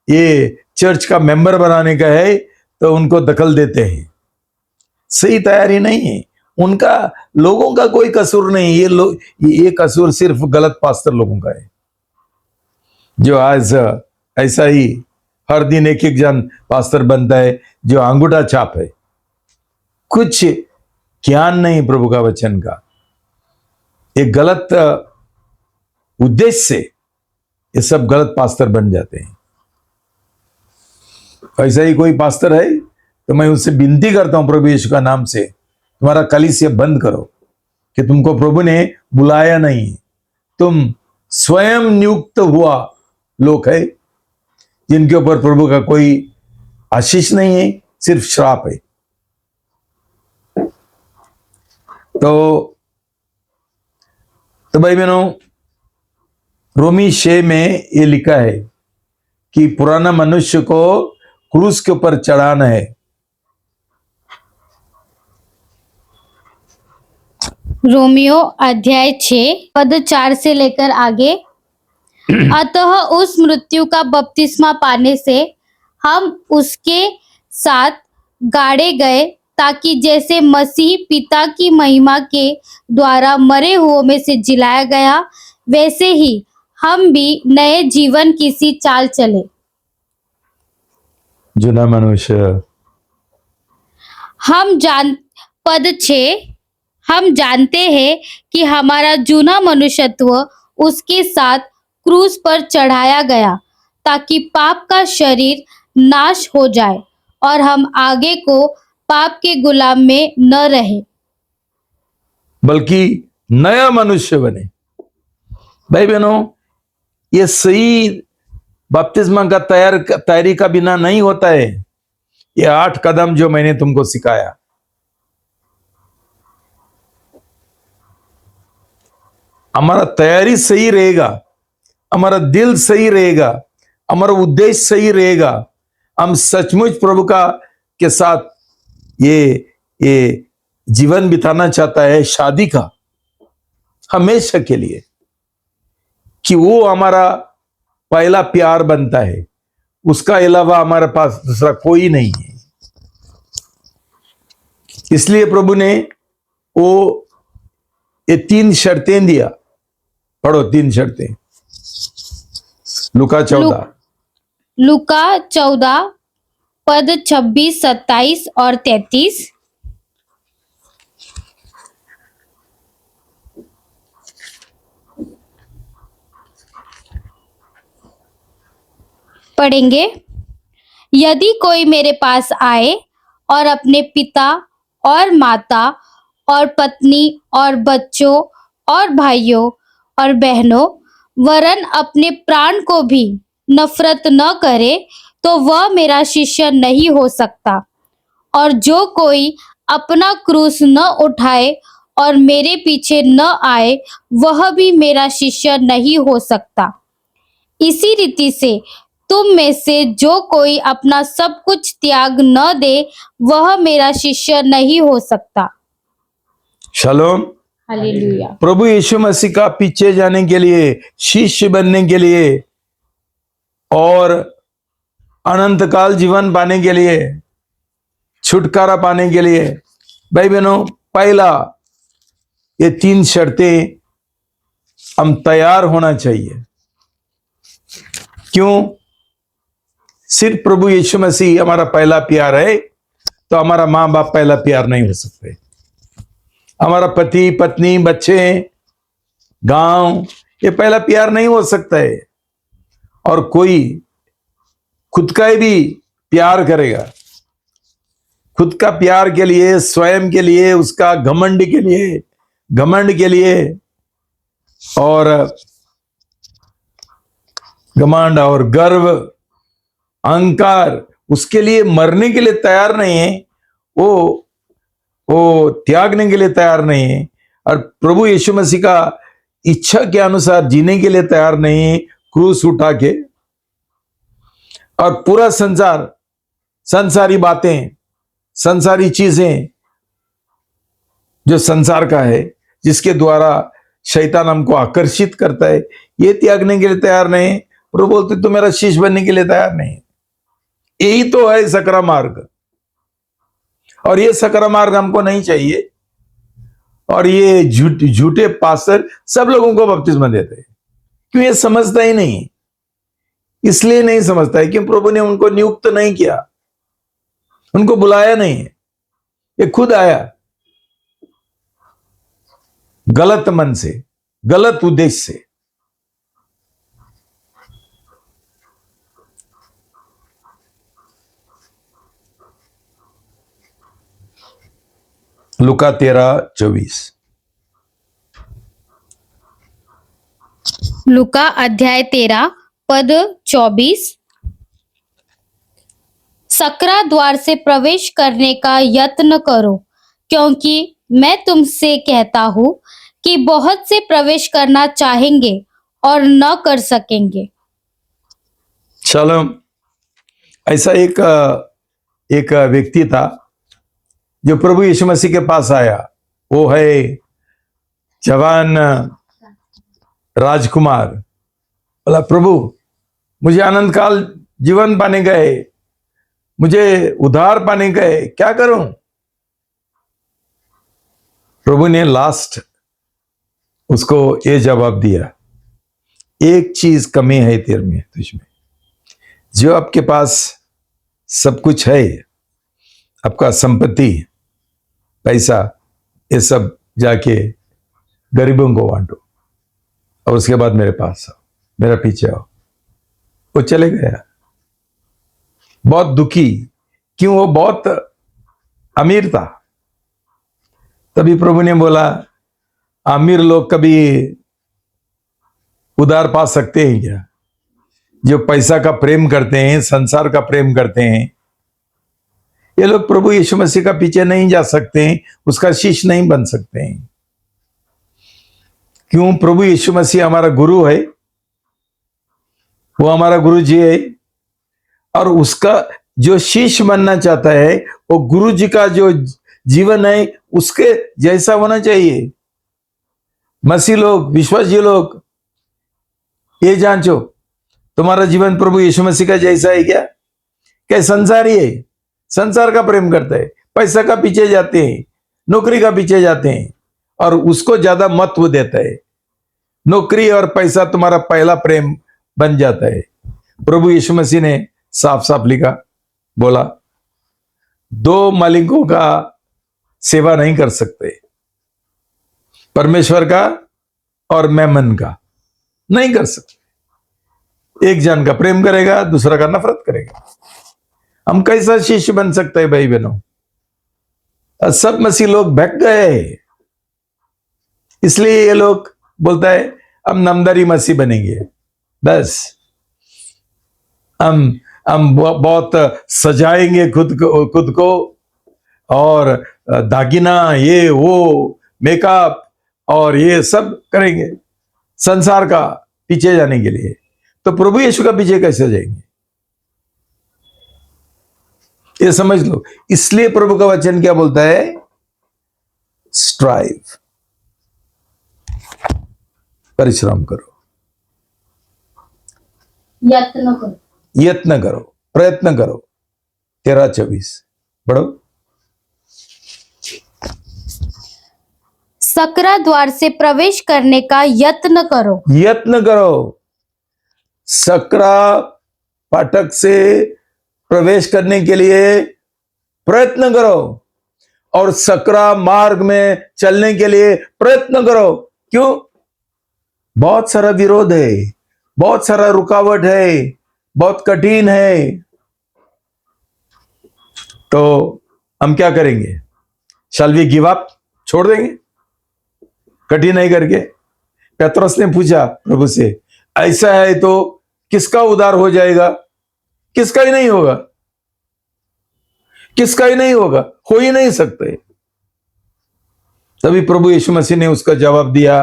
ये चर्च का मेंबर बनाने का है तो उनको दखल देते हैं। सही तैयारी नहीं है उनका, लोगों का कोई कसूर नहीं। ये कसूर सिर्फ गलत पास्टर लोगों का है, जो आज ऐसा ही हर दिन एक एक जन पास्टर बनता है जो अंगूठा छाप है, कुछ ज्ञान नहीं प्रभु का वचन का, एक गलत उद्देश्य से ये सब गलत पास्टर बन जाते हैं। ऐसा ही कोई पास्टर है तो मैं उससे विनती करता हूं प्रभु यीशु का नाम से, तुम्हारा कलीसिया बंद करो कि तुमको प्रभु ने बुलाया नहीं, तुम स्वयं नियुक्त हुआ लोग है जिनके ऊपर प्रभु का कोई आशीष नहीं है, सिर्फ श्राप है। तो भाई बहनों, रोमी 6 में ये लिखा है कि पुराना मनुष्य को क्रूस के ऊपर चढ़ाना है। रोमियो अध्याय 6 पद 4 से लेकर आगे। अतः उस मृत्यु का बपतिस्मा पाने से हम उसके साथ गाड़े गए, ताकि जैसे मसीह पिता की महिमा के द्वारा मरे हुओं में से जिलाया गया, वैसे ही हम भी नए जीवन की सी चाल चले। जुना मनुष्य पद 6, हम जानते हैं कि हमारा जूना मनुष्यत्व उसके साथ क्रूस पर चढ़ाया गया ताकि पाप का शरीर नाश हो जाए और हम आगे को पाप के गुलाम में न रहे, बल्कि नया मनुष्य बने। भाई बहनों, ये सही बपतिस्मा का तैयारी का बिना नहीं होता है। ये 8 कदम जो मैंने तुमको सिखाया, हमारा तैयारी सही रहेगा, हमारा दिल सही रहेगा, हमारा उद्देश्य सही रहेगा, हम सचमुच प्रभु का के साथ ये जीवन बिताना चाहता है, शादी का हमेशा के लिए, कि वो हमारा पहला प्यार बनता है, उसका अलावा हमारे पास दूसरा कोई नहीं है। इसलिए प्रभु ने वो ये 3 शर्तें दिया। पढ़ो 3 शर्तें। लूका 14 लूका 14 पद 26, 27 और 33। पढ़ेंगे। यदि कोई मेरे पास आए और अपने पिता और माता और पत्नी और बच्चों और भाइयों और बहनों वरन अपने प्राण को भी नफरत न करे तो वह मेरा शिष्य नहीं हो सकता। और जो कोई अपना क्रूस न उठाए और मेरे पीछे न आए वह भी मेरा शिष्य नहीं हो सकता। इसी रीति से तुम में से जो कोई अपना सब कुछ त्याग न दे वह मेरा शिष्य नहीं हो सकता। शालोम। हालेलुया। प्रभु यीशु मसीह का पीछे जाने के लिए, शिष्य बनने के लिए और अनंत काल जीवन पाने के लिए, छुटकारा पाने के लिए, भाई बहनों, पहला ये 3 शर्तें हम तैयार होना चाहिए। क्यों? सिर्फ प्रभु यीशु मसीह हमारा पहला प्यार है तो हमारा मां बाप पहला प्यार नहीं हो सकते। हमारा पति, पत्नी, बच्चे, गांव, ये पहला प्यार नहीं हो सकता है। और कोई खुद का ही भी प्यार करेगा, खुद का प्यार के लिए, स्वयं के लिए, उसका घमंड के लिए और घमंड और गर्व, अहंकार, उसके लिए मरने के लिए तैयार नहीं है, वो त्यागने के लिए तैयार नहीं है, और प्रभु यीशु मसीह का इच्छा के अनुसार जीने के लिए तैयार नहीं है, क्रूस उठा के। और पूरा संसार, संसारी बातें, संसारी चीजें जो संसार का है, जिसके द्वारा शैतान हमको आकर्षित करता है, ये त्यागने के लिए तैयार नहीं है। प्रभु बोलते तो मेरा शिष्य बनने के लिए तैयार नहीं। यही तो है सकरा मार्ग, और ये सकरा मार्ग हमको नहीं चाहिए। और ये झूठे पास्टर सब लोगों को बपतिस्मा देते हैं। क्यों? ये समझता ही नहीं, इसलिए नहीं समझता है कि प्रभु ने उनको नियुक्त नहीं किया, उनको बुलाया नहीं, ये खुद आया गलत मन से, गलत उद्देश्य से। लूका 13:24। लूका अध्याय 13 पद 24। सकरा द्वार से प्रवेश करने का यत्न करो, क्योंकि मैं तुमसे कहता हूं कि बहुत से प्रवेश करना चाहेंगे और न कर सकेंगे। चलो, ऐसा एक व्यक्ति था जो प्रभु यीशु मसीह के पास आया। वो है जवान राजकुमार। बोला, प्रभु मुझे आनंद काल जीवन पाने गए, मुझे उद्धार पाने गए, क्या करूं? प्रभु ने लास्ट उसको ये जवाब दिया, एक चीज कमी है तेरे में, तुझमें। जो आपके पास सब कुछ है, आपका संपत्ति, पैसा ये सब जाके गरीबों को बांटो और उसके बाद मेरे पास आओ, मेरा पीछे आओ। वो चले गया, बहुत दुखी। क्यों? वो बहुत अमीर था। तभी प्रभु ने बोला, अमीर लोग कभी उधार पा सकते हैं क्या? जो पैसा का प्रेम करते हैं, संसार का प्रेम करते हैं, ये लोग प्रभु यीशु मसीह का पीछे नहीं जा सकते हैं, उसका शिष्य नहीं बन सकते हैं। क्यों? प्रभु यीशु मसीह हमारा गुरु है, वो हमारा गुरु जी है, और उसका जो शिष्य बनना चाहता है वो गुरु जी का जो जीवन है उसके जैसा होना चाहिए। मसीह लोग, विश्वासी लोग, ये जांचो तुम्हारा जीवन प्रभु यीशु मसीह का जैसा है क्या? क्या संसारी है, संसार का प्रेम करता है, पैसा का पीछे जाते हैं, नौकरी का पीछे जाते हैं और उसको ज्यादा महत्व देता है। नौकरी और पैसा तुम्हारा पहला प्रेम बन जाता है। प्रभु यीशु मसीह ने साफ साफ लिखा, बोला, दो मालिकों का सेवा नहीं कर सकते, परमेश्वर का और मैमन का नहीं कर सकते। एक जन का प्रेम करेगा, दूसरा का नफरत करेगा। हम कैसा शिष्य बन सकते हैं भाई बहनों? सब मसीह लोग बहक गए, इसलिए ये लोग बोलता है हम नामदारी मसीह बनेंगे। बस हम बहुत सजाएंगे खुद को और दागिना, ये वो मेकअप और ये सब करेंगे संसार का पीछे जाने के लिए। तो प्रभु यीशु का पीछे कैसे जाएंगे? ये समझ लो। इसलिए प्रभु का वचन क्या बोलता है? स्ट्राइव, परिश्रम करो, यत्न करो, प्रयत्न करो। 13:24 पढ़ो। सकरा द्वार से प्रवेश करने का यत्न करो। यत्न करो, सकरा फाटक से प्रवेश करने के लिए प्रयत्न करो और सकरा मार्ग में चलने के लिए प्रयत्न करो। क्यों? बहुत सारा विरोध है, बहुत सारा रुकावट है, बहुत कठिन है। तो हम क्या करेंगे? Shall we give up? छोड़ देंगे कठिन नहीं करके? पतरस ने पूछा प्रभु से, ऐसा है तो किसका उद्धार हो जाएगा? किसका ही नहीं होगा, किसका ही नहीं होगा, हो ही नहीं सकते। तभी प्रभु यीशु मसीह ने उसका जवाब दिया,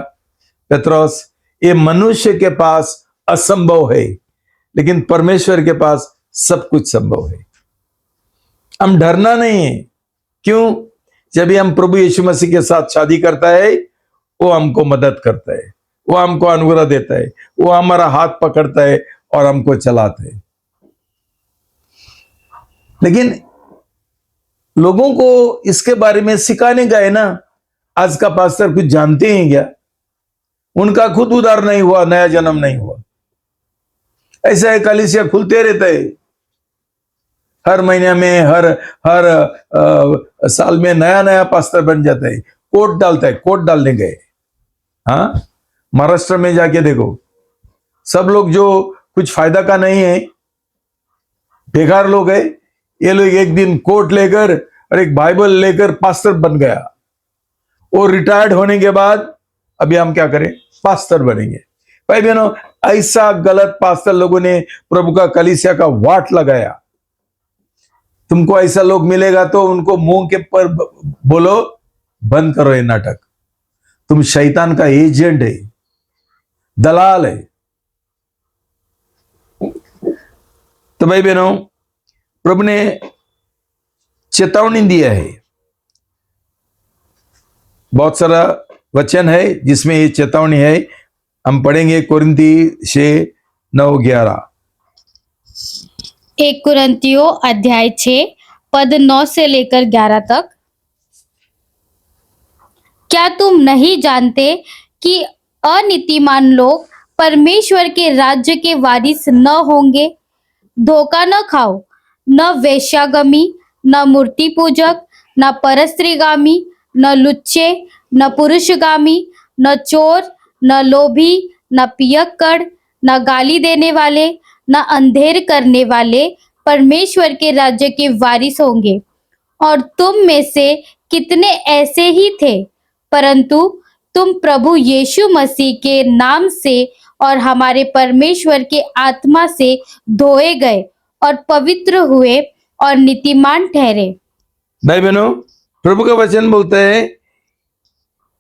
पतरस, ये मनुष्य के पास असंभव है, लेकिन परमेश्वर के पास सब कुछ संभव है। हम डरना नहीं है। क्यों? जब भी हम प्रभु यीशु मसीह के साथ शादी करता है, वो हमको मदद करता है, वो हमको अनुग्रह देता है, वो हमारा हाथ पकड़ता है और हमको चलाता है। लेकिन लोगों को इसके बारे में सिखाने का है ना। आज का पास्टर कुछ जानते हैं क्या? उनका खुद उद्धार नहीं हुआ, नया जन्म नहीं हुआ। ऐसा है, कलीसिया खुलते रहता है, हर महीने में हर साल में नया नया पास्टर बन जाता है, कोट डालता है, कोट डालने गए। हाँ, महाराष्ट्र में जाके देखो, सब लोग जो कुछ फायदा का नहीं है, बेकार लोग है, ये लोग एक दिन कोट लेकर और एक बाइबल लेकर पास्टर बन गया। वो रिटायर्ड होने के बाद अभी हम क्या करें? पास्टर बनेंगे। भाई बहनों, ऐसा गलत पास्टर लोगों ने प्रभु का कलीसिया का वाट लगाया। तुमको ऐसा लोग मिलेगा तो उनको मुंह के पर बोलो, बंद करो ये नाटक, तुम शैतान का एजेंट है, दलाल है। तो भाई बहनों, प्रभु ने चेतावनी दिया है। बहुत सारा वचन है जिसमें ये चेतावनी है। हम पढ़ेंगे कोरिन्थी 6:9-11। 1 कुरिन्थियों अध्याय 6 पद 9 से लेकर 11 तक। क्या तुम नहीं जानते कि अनीतिमान लोग परमेश्वर के राज्य के वारिस न होंगे? धोखा न खाओ, न वेश्यागमी, न मूर्ति पूजक, न परस्त्रीगामी, न लुच्चे, न पुरुषगामी, न चोर, न लोभी, न पियक्कड़, न गाली देने वाले, न अंधेर करने वाले परमेश्वर के राज्य के वारिस होंगे। और तुम में से कितने ऐसे ही थे, परंतु तुम प्रभु यीशु मसीह के नाम से और हमारे परमेश्वर के आत्मा से धोए गए और पवित्र हुए और नीतिमान ठहरे। भाई बहनों, प्रभु का वचन बोलता है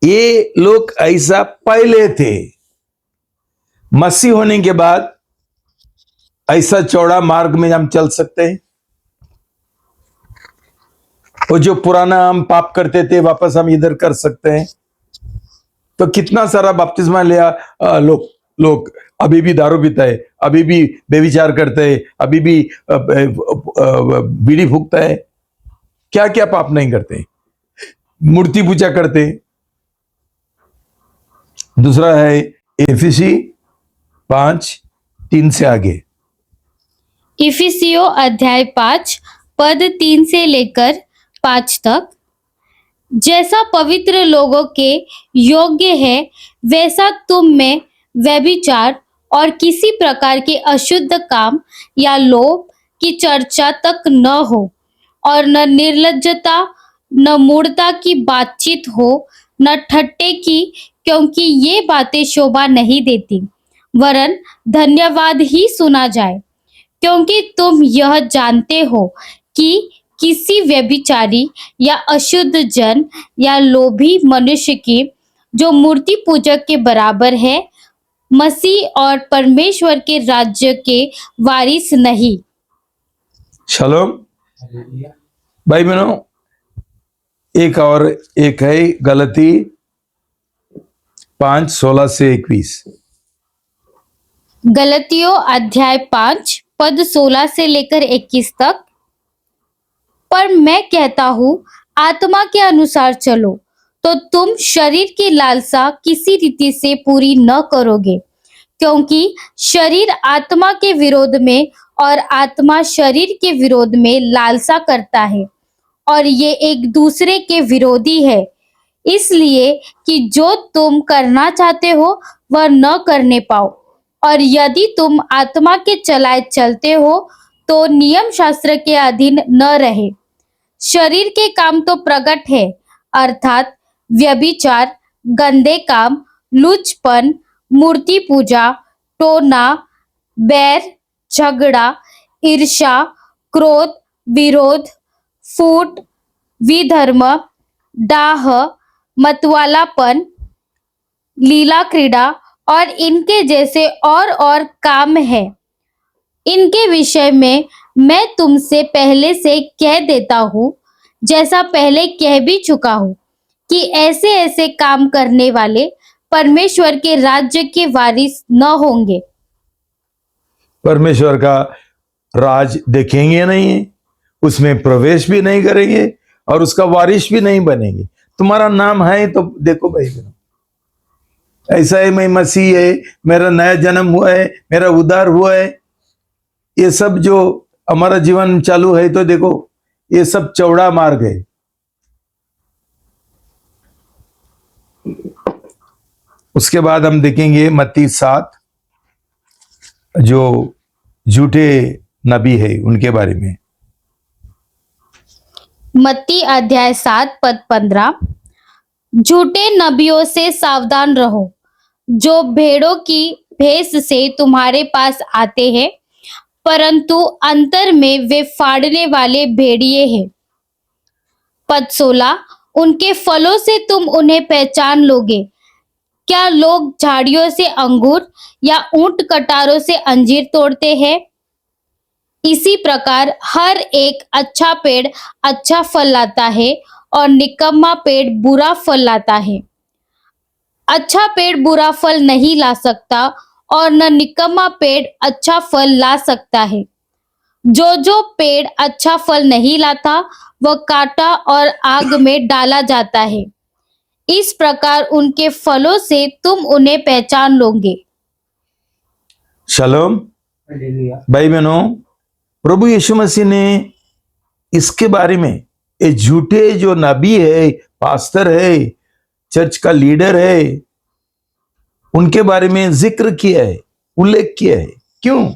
ये लोग ऐसा पहले थे, मसीह होने के बाद ऐसा चौड़ा मार्ग में हम चल सकते हैं। और जो पुराना हम पाप करते थे वापस हम इधर कर सकते हैं। तो कितना सारा बपतिस्मा लिया लोग अभी भी दारू पीता है, अभी भी बेविचार करते हैं, अभी भी बीड़ी फूकता है, क्या क्या पाप नहीं करते, मूर्ति पूजा करते। दूसरा है एफिसी 5:3 से आगे। इफिसियो अध्याय 5 पद 3 से लेकर 5 तक। जैसा पवित्र लोगों के योग्य है वैसा तुम में व्यभिचार और किसी प्रकार के अशुद्ध काम या लोभ की चर्चा तक न हो, और न निर्लज्जता, न मूढ़ता की बातचीत हो, न ठट्टे की, क्योंकि ये बातें शोभा नहीं देती, वरन धन्यवाद ही सुना जाए। क्योंकि तुम यह जानते हो कि किसी व्यभिचारी या अशुद्ध जन या लोभी मनुष्य की जो मूर्ति पूजक के बराबर है, मसीह और परमेश्वर के राज्य के वारिस नहीं। शलोम। भाई बहनों, एक है गलती 5:16 से 21। गलतियों अध्याय 5 पद 16 से लेकर 21 तक। पर मैं कहता हूँ आत्मा के अनुसार चलो, तो तुम शरीर की लालसा किसी रीति से पूरी न करोगे। क्योंकि शरीर आत्मा के विरोध में और आत्मा शरीर के विरोध में लालसा करता है, और ये एक दूसरे के विरोधी है, इसलिए कि जो तुम करना चाहते हो वह न करने पाओ। और यदि तुम आत्मा के चलाए चलते हो तो नियम शास्त्र के अधीन न रहे। शरीर के काम तो प्रकट है, अर्थात व्यभिचार, गंदे काम, लुचपन, मूर्ति पूजा, टोना, बैर, झगड़ा, ईर्ष्या, क्रोध, विरोध, फूट, विधर्म, डाह, मतवालापन, लीला क्रीड़ा और इनके जैसे और काम है। इनके विषय में मैं तुमसे पहले से कह देता हूँ, जैसा पहले कह भी चुका हूँ, कि ऐसे ऐसे काम करने वाले परमेश्वर के राज्य के वारिस न होंगे। परमेश्वर का राज देखेंगे नहीं, उसमें प्रवेश भी नहीं करेंगे और उसका वारिस भी नहीं बनेंगे। तुम्हारा नाम है तो देखो भाई बहनों, ऐसा है मैं मसीह है, मेरा नया जन्म हुआ है, मेरा उद्धार हुआ है, ये सब जो हमारा जीवन चालू है, तो देखो ये सब चौड़ा मार्ग है। उसके बाद हम देखेंगे मत्ती 7, जो झूठे नबी है उनके बारे में। मत्ती अध्याय 7 पद 15। झूठे नबियों से सावधान रहो, जो भेड़ों की भेष से तुम्हारे पास आते हैं, परंतु अंतर में वे फाड़ने वाले भेड़िए हैं। पद 16। उनके फलों से तुम उन्हें पहचान लोगे। क्या लोग झाड़ियों से अंगूर या ऊंट कटारों से अंजीर तोड़ते हैं? इसी प्रकार हर एक अच्छा पेड़ अच्छा फल लाता है और निकम्मा पेड़ बुरा फल लाता है। अच्छा पेड़ बुरा फल नहीं ला सकता और न निकम्मा पेड़ अच्छा फल ला सकता है। जो पेड़ अच्छा फल नहीं लाता वह काटा और आग में डाला जाता है। इस प्रकार उनके फलों से तुम उन्हें पहचान लोगे। शलोम। भाई बहनों, प्रभु यीशु मसीह ने इसके बारे में, ये झूठे जो नबी है पास्टर है, चर्च का लीडर है, उनके बारे में जिक्र किया है, उल्लेख किया है। क्यों?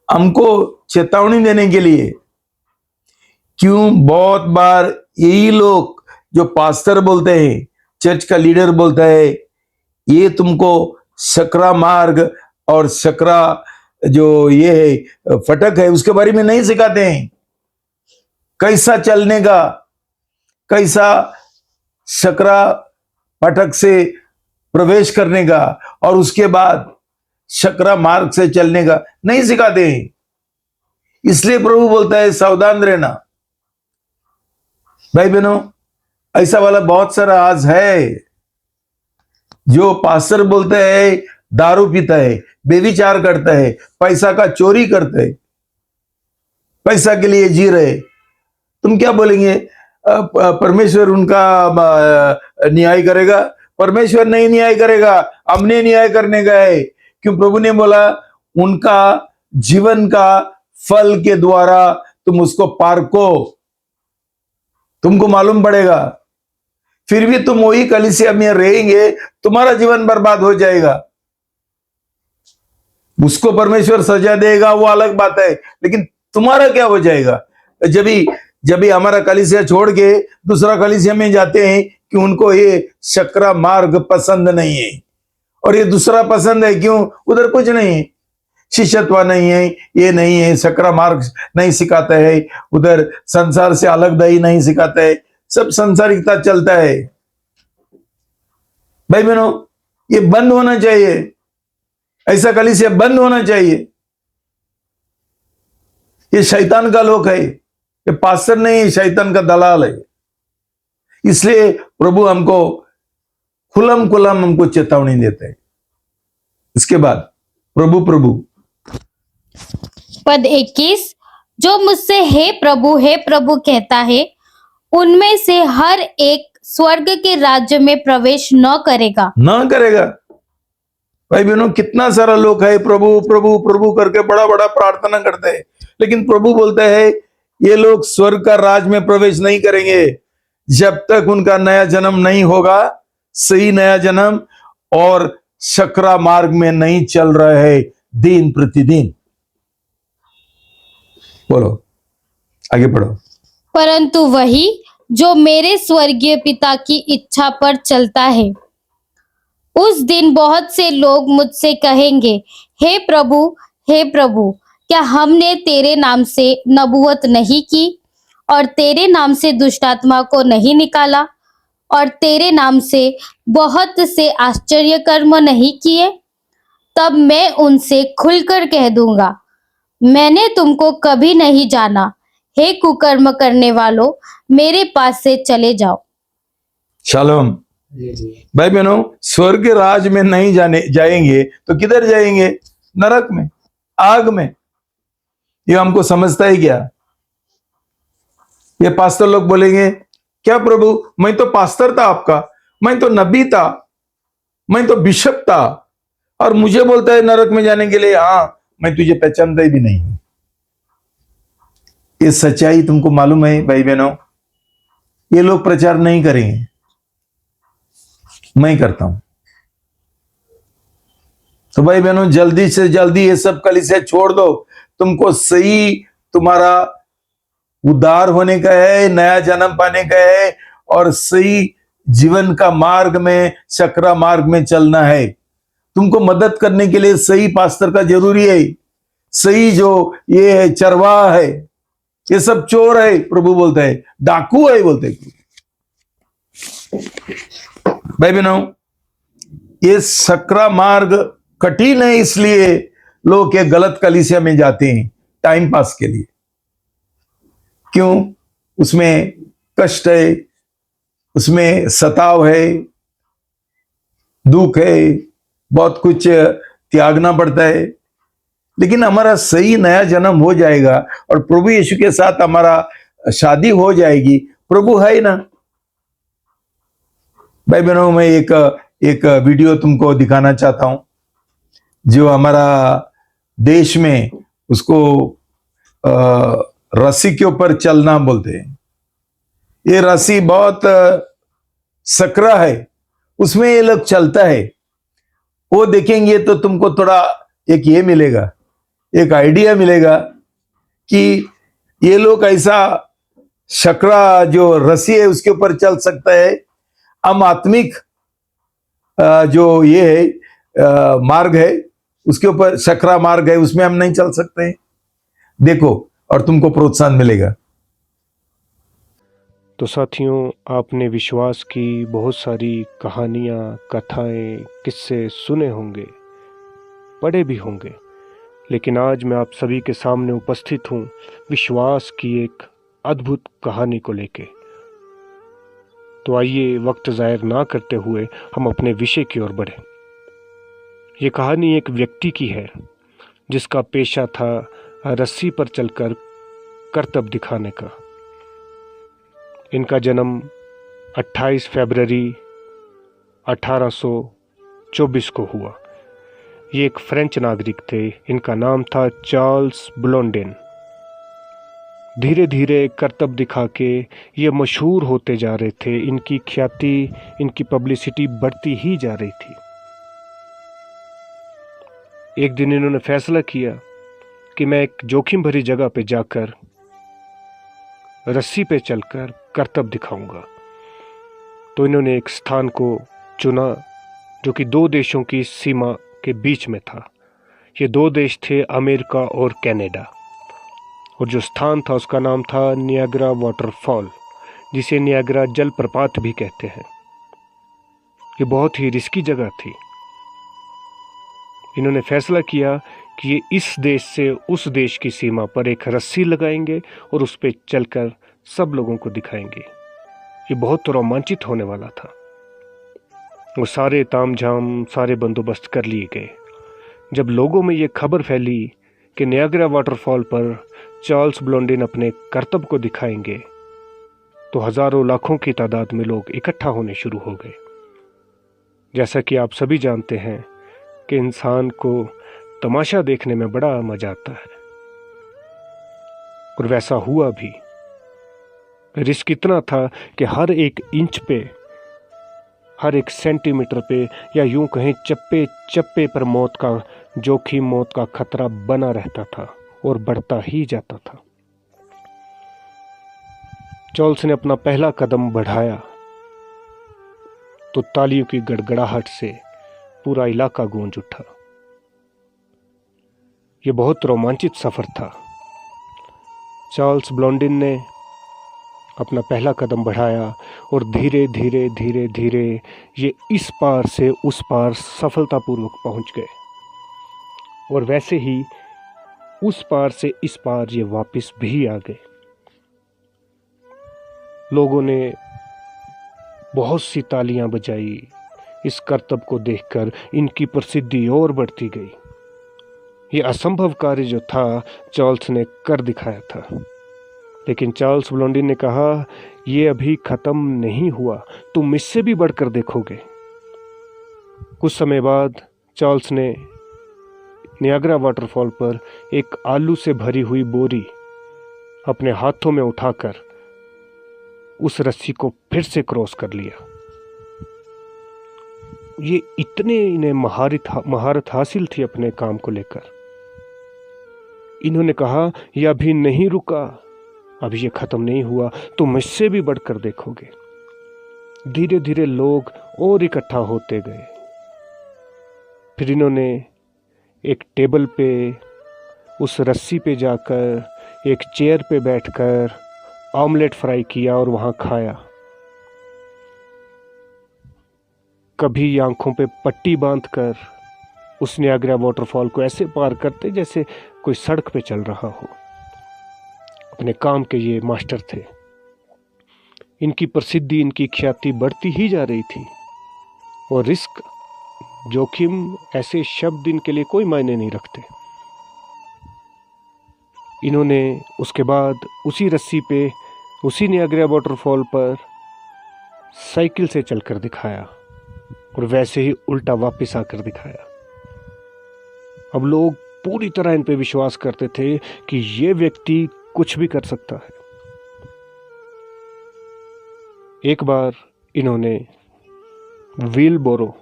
हमको चेतावनी देने के लिए। क्यों? बहुत बार यही लोग जो पास्टर बोलते हैं, चर्च का लीडर बोलता है, ये तुमको सकरा मार्ग और सकरा जो ये है फटक है उसके बारे में नहीं सिखाते हैं। कैसा चलने का, कैसा सकरा फटक से प्रवेश करने का और उसके बाद सकरा मार्ग से चलने का नहीं सिखाते हैं। इसलिए प्रभु बोलता है सावधान रहना। भाई बहनों, ऐसा वाला बहुत सारा आज है जो पास्टर बोलते हैं, दारू पीता है, बेविचार करता है, पैसा का चोरी करता है, पैसा के लिए जी रहे। तुम क्या बोलेंगे? परमेश्वर उनका न्याय करेगा? परमेश्वर नहीं न्याय करेगा, हमने न्याय करने का है। क्यों? प्रभु ने बोला उनका जीवन का फल के द्वारा तुम उसको पारको, तुमको मालूम पड़ेगा। फिर भी तुम वही कलीसिया में रहेंगे, तुम्हारा जीवन बर्बाद हो जाएगा। उसको परमेश्वर सजा देगा, वो अलग बात है, लेकिन तुम्हारा क्या हो जाएगा? जब भी हमारा कलीसिया छोड़ के दूसरा कलीसिया में जाते हैं कि उनको ये सकरा मार्ग पसंद नहीं है और ये दूसरा पसंद है। क्यों? उधर कुछ नहीं है, शिष्यत्व नहीं है, ये नहीं है, सकरा मार्ग नहीं सिखाता है, उधर संसार से अलग दही नहीं सिखाता है, सब संसारिकता चलता है। भाई बहनों, ये बंद होना चाहिए, ऐसा कलीसिया बंद होना चाहिए। ये शैतान का लोक है, ये पास्टर नहीं, शैतान का दलाल है। इसलिए प्रभु हमको खुलम खुलम हमको चेतावनी देते हैं। इसके बाद प्रभु पद 21, जो मुझसे हे प्रभु कहता है, उनमें से हर एक स्वर्ग के राज्य में प्रवेश न करेगा। भाई बहनों, कितना सारा लोग है प्रभु प्रभु प्रभु करके बड़ा बड़ा प्रार्थना करते हैं, लेकिन प्रभु बोलते हैं ये लोग स्वर्ग का राज में प्रवेश नहीं करेंगे जब तक उनका नया जन्म नहीं होगा, सही नया जन्म, और सकरा मार्ग में नहीं चल रहे है दिन प्रतिदिन। बोलो, आगे पढ़ो। परंतु वही जो मेरे स्वर्गीय पिता की इच्छा पर चलता है, उस दिन बहुत से लोग मुझसे कहेंगे, हे प्रभु, क्या हमने तेरे नाम से नबूवत नहीं की और तेरे नाम से दुष्टात्मा को नहीं निकाला और तेरे नाम से बहुत से आश्चर्य कर्म नहीं किए? तब मैं उनसे खुलकर कह दूंगा, मैंने तुमको कभी नहीं जाना। हे कुकर्म करने वालों, मेरे पास से चले जाओ। शालोम। भाई बहनों, स्वर्ग राज में नहीं जाएंगे तो किधर जाएंगे? नरक में, आग में। ये हमको समझता ही क्या? ये पास्टर लोग बोलेंगे, क्या प्रभु, मैं तो पास्टर था आपका, मैं तो नबी था, मैं तो बिशप था, और मुझे बोलता है नरक में जाने के लिए? हाँ, मैं तुझे पहचानता ही भी नहीं हूं। ये सच्चाई तुमको मालूम है भाई बहनों? ये लोग प्रचार नहीं करेंगे, मैं करता हूं। तो भाई बहनों, जल्दी से जल्दी ये सब कलीसिया छोड़ दो। तुमको सही तुम्हारा उद्धार होने का है, नया जन्म पाने का है, और सही जीवन का मार्ग में, सकरा मार्ग में चलना है। तुमको मदद करने के लिए सही पास्टर का जरूरी है। सही जो ये है चरवाहा है, ये सब चोर है प्रभु बोलता है, डाकू है बोलते हैं। भाई बहनों, ये सकरा मार्ग कठिन है, इसलिए लोग ये गलत कलीसिया में जाते हैं टाइम पास के लिए। क्यों? उसमें कष्ट है, उसमें सताव है, दुख है, बहुत कुछ त्यागना पड़ता है। लेकिन हमारा सही नया जन्म हो जाएगा और प्रभु यीशु के साथ हमारा शादी हो जाएगी। प्रभु है ना। भाई बहनों, मैं एक वीडियो तुमको दिखाना चाहता हूं, जो हमारा देश में उसको रस्सी के ऊपर चलना बोलते हैं। ये रस्सी बहुत सकरा है, उसमें ये लोग चलता है, वो देखेंगे तो तुमको थोड़ा एक ये मिलेगा, एक आइडिया मिलेगा कि ये लोग ऐसा शकरा जो रस्सी है उसके ऊपर चल सकता है, हम आत्मिक जो ये है मार्ग है उसके ऊपर, शकरा मार्ग है उसमें हम नहीं चल सकते हैं। देखो, और तुमको प्रोत्साहन मिलेगा। तो साथियों, आपने विश्वास की बहुत सारी कहानियाँ, कथाएं, किस्से सुने होंगे, पढ़े भी होंगे, लेकिन आज मैं आप सभी के सामने उपस्थित हूँ विश्वास की एक अद्भुत कहानी को लेके। तो आइए वक्त ज़ायर ना करते हुए हम अपने विषय की ओर बढ़ें। ये कहानी एक व्यक्ति की है जिसका पेशा था रस्सी पर चलकर करतब दिखाने का। इनका जन्म 28 फरवरी 1824 को हुआ। ये एक फ्रेंच नागरिक थे। इनका नाम था चार्ल्स ब्लॉन्डिन। धीरे धीरे करतब दिखा के ये मशहूर होते जा रहे थे। इनकी ख्याति, इनकी पब्लिसिटी बढ़ती ही जा रही थी। एक दिन इन्होंने फैसला किया कि मैं एक जोखिम भरी जगह पे जाकर रस्सी पे चलकर करतब दिखाऊंगा। तो इन्होंने एक स्थान को चुना जो कि दो देशों की सीमा के बीच में था। ये दो देश थे अमेरिका और कनाडा। और जो स्थान था उसका नाम था नियाग्रा वाटरफॉल, जिसे नियाग्रा जलप्रपात भी कहते हैं। ये बहुत ही रिस्की जगह थी। इन्होंने फैसला किया कि ये इस देश से उस देश की सीमा पर एक रस्सी लगाएंगे और उस पर चलकर सब लोगों को दिखाएंगे। ये बहुत रोमांचित होने वाला था। वो सारे तामझाम, सारे बंदोबस्त कर लिए गए। जब लोगों में ये खबर फैली कि नियाग्रा वाटरफॉल पर चार्ल्स ब्लॉन्डिन अपने करतब को दिखाएंगे, तो हजारों लाखों की तादाद में लोग इकट्ठा होने शुरू हो गए। जैसा कि आप सभी जानते हैं कि इंसान को तमाशा देखने में बड़ा मजा आता है, और वैसा हुआ भी। रिस्क इतना था कि हर एक इंच पे, हर एक सेंटीमीटर पे, या यूं कहें चप्पे चप्पे पर मौत का जोखिम, मौत का खतरा बना रहता था और बढ़ता ही जाता था। चार्ल्स ने अपना पहला कदम बढ़ाया तो तालियों की गड़गड़ाहट से पूरा इलाका गूंज उठा। यह बहुत रोमांचित सफर था। चार्ल्स ब्लॉन्डिन ने अपना पहला कदम बढ़ाया और धीरे धीरे धीरे धीरे ये इस पार से उस पार सफलतापूर्वक पहुंच गए। और वैसे ही उस पार से इस पार ये वापस भी आ गए। लोगों ने बहुत सी तालियां बजाई। इस करतब को देखकर इनकी प्रसिद्धि और बढ़ती गई। ये असंभव कार्य जो था चार्ल्स ने कर दिखाया था। लेकिन चार्ल्स ब्लॉन्डिन ने कहा, ये अभी खत्म नहीं हुआ, तुम इससे भी बढ़कर देखोगे। कुछ समय बाद चार्ल्स ने नियाग्रा वाटरफॉल पर एक आलू से भरी हुई बोरी अपने हाथों में उठाकर उस रस्सी को फिर से क्रॉस कर लिया। ये इतने इन्हें महारत हासिल थी अपने काम को लेकर। इन्होंने कहा, यह अभी नहीं रुका, अभी ये खत्म नहीं हुआ, तुम इससे भी बढ़कर देखोगे। धीरे धीरे लोग और इकट्ठा होते गए। फिर इन्होंने एक टेबल पे, उस रस्सी पे जाकर एक चेयर पे बैठकर ऑमलेट फ्राई किया और वहां खाया। कभी आंखों पे पट्टी बांधकर उस नियाग्रा वाटरफॉल को ऐसे पार करते जैसे कोई सड़क पे चल रहा हो। अपने काम के ये मास्टर थे। इनकी प्रसिद्धि, इनकी ख्याति बढ़ती ही जा रही थी। और रिस्क, जोखिम, ऐसे शब्द इनके लिए कोई मायने नहीं रखते। इन्होंने उसके बाद उसी रस्सी पे, उसी नियाग्रा वाटरफॉल पर साइकिल से चलकर दिखाया और वैसे ही उल्टा वापस आकर दिखाया। अब लोग पूरी तरह इन पे विश्वास करते थे कि ये व्यक्ति कुछ भी कर सकता है। एक बार इन्होंने व्हील बोरो,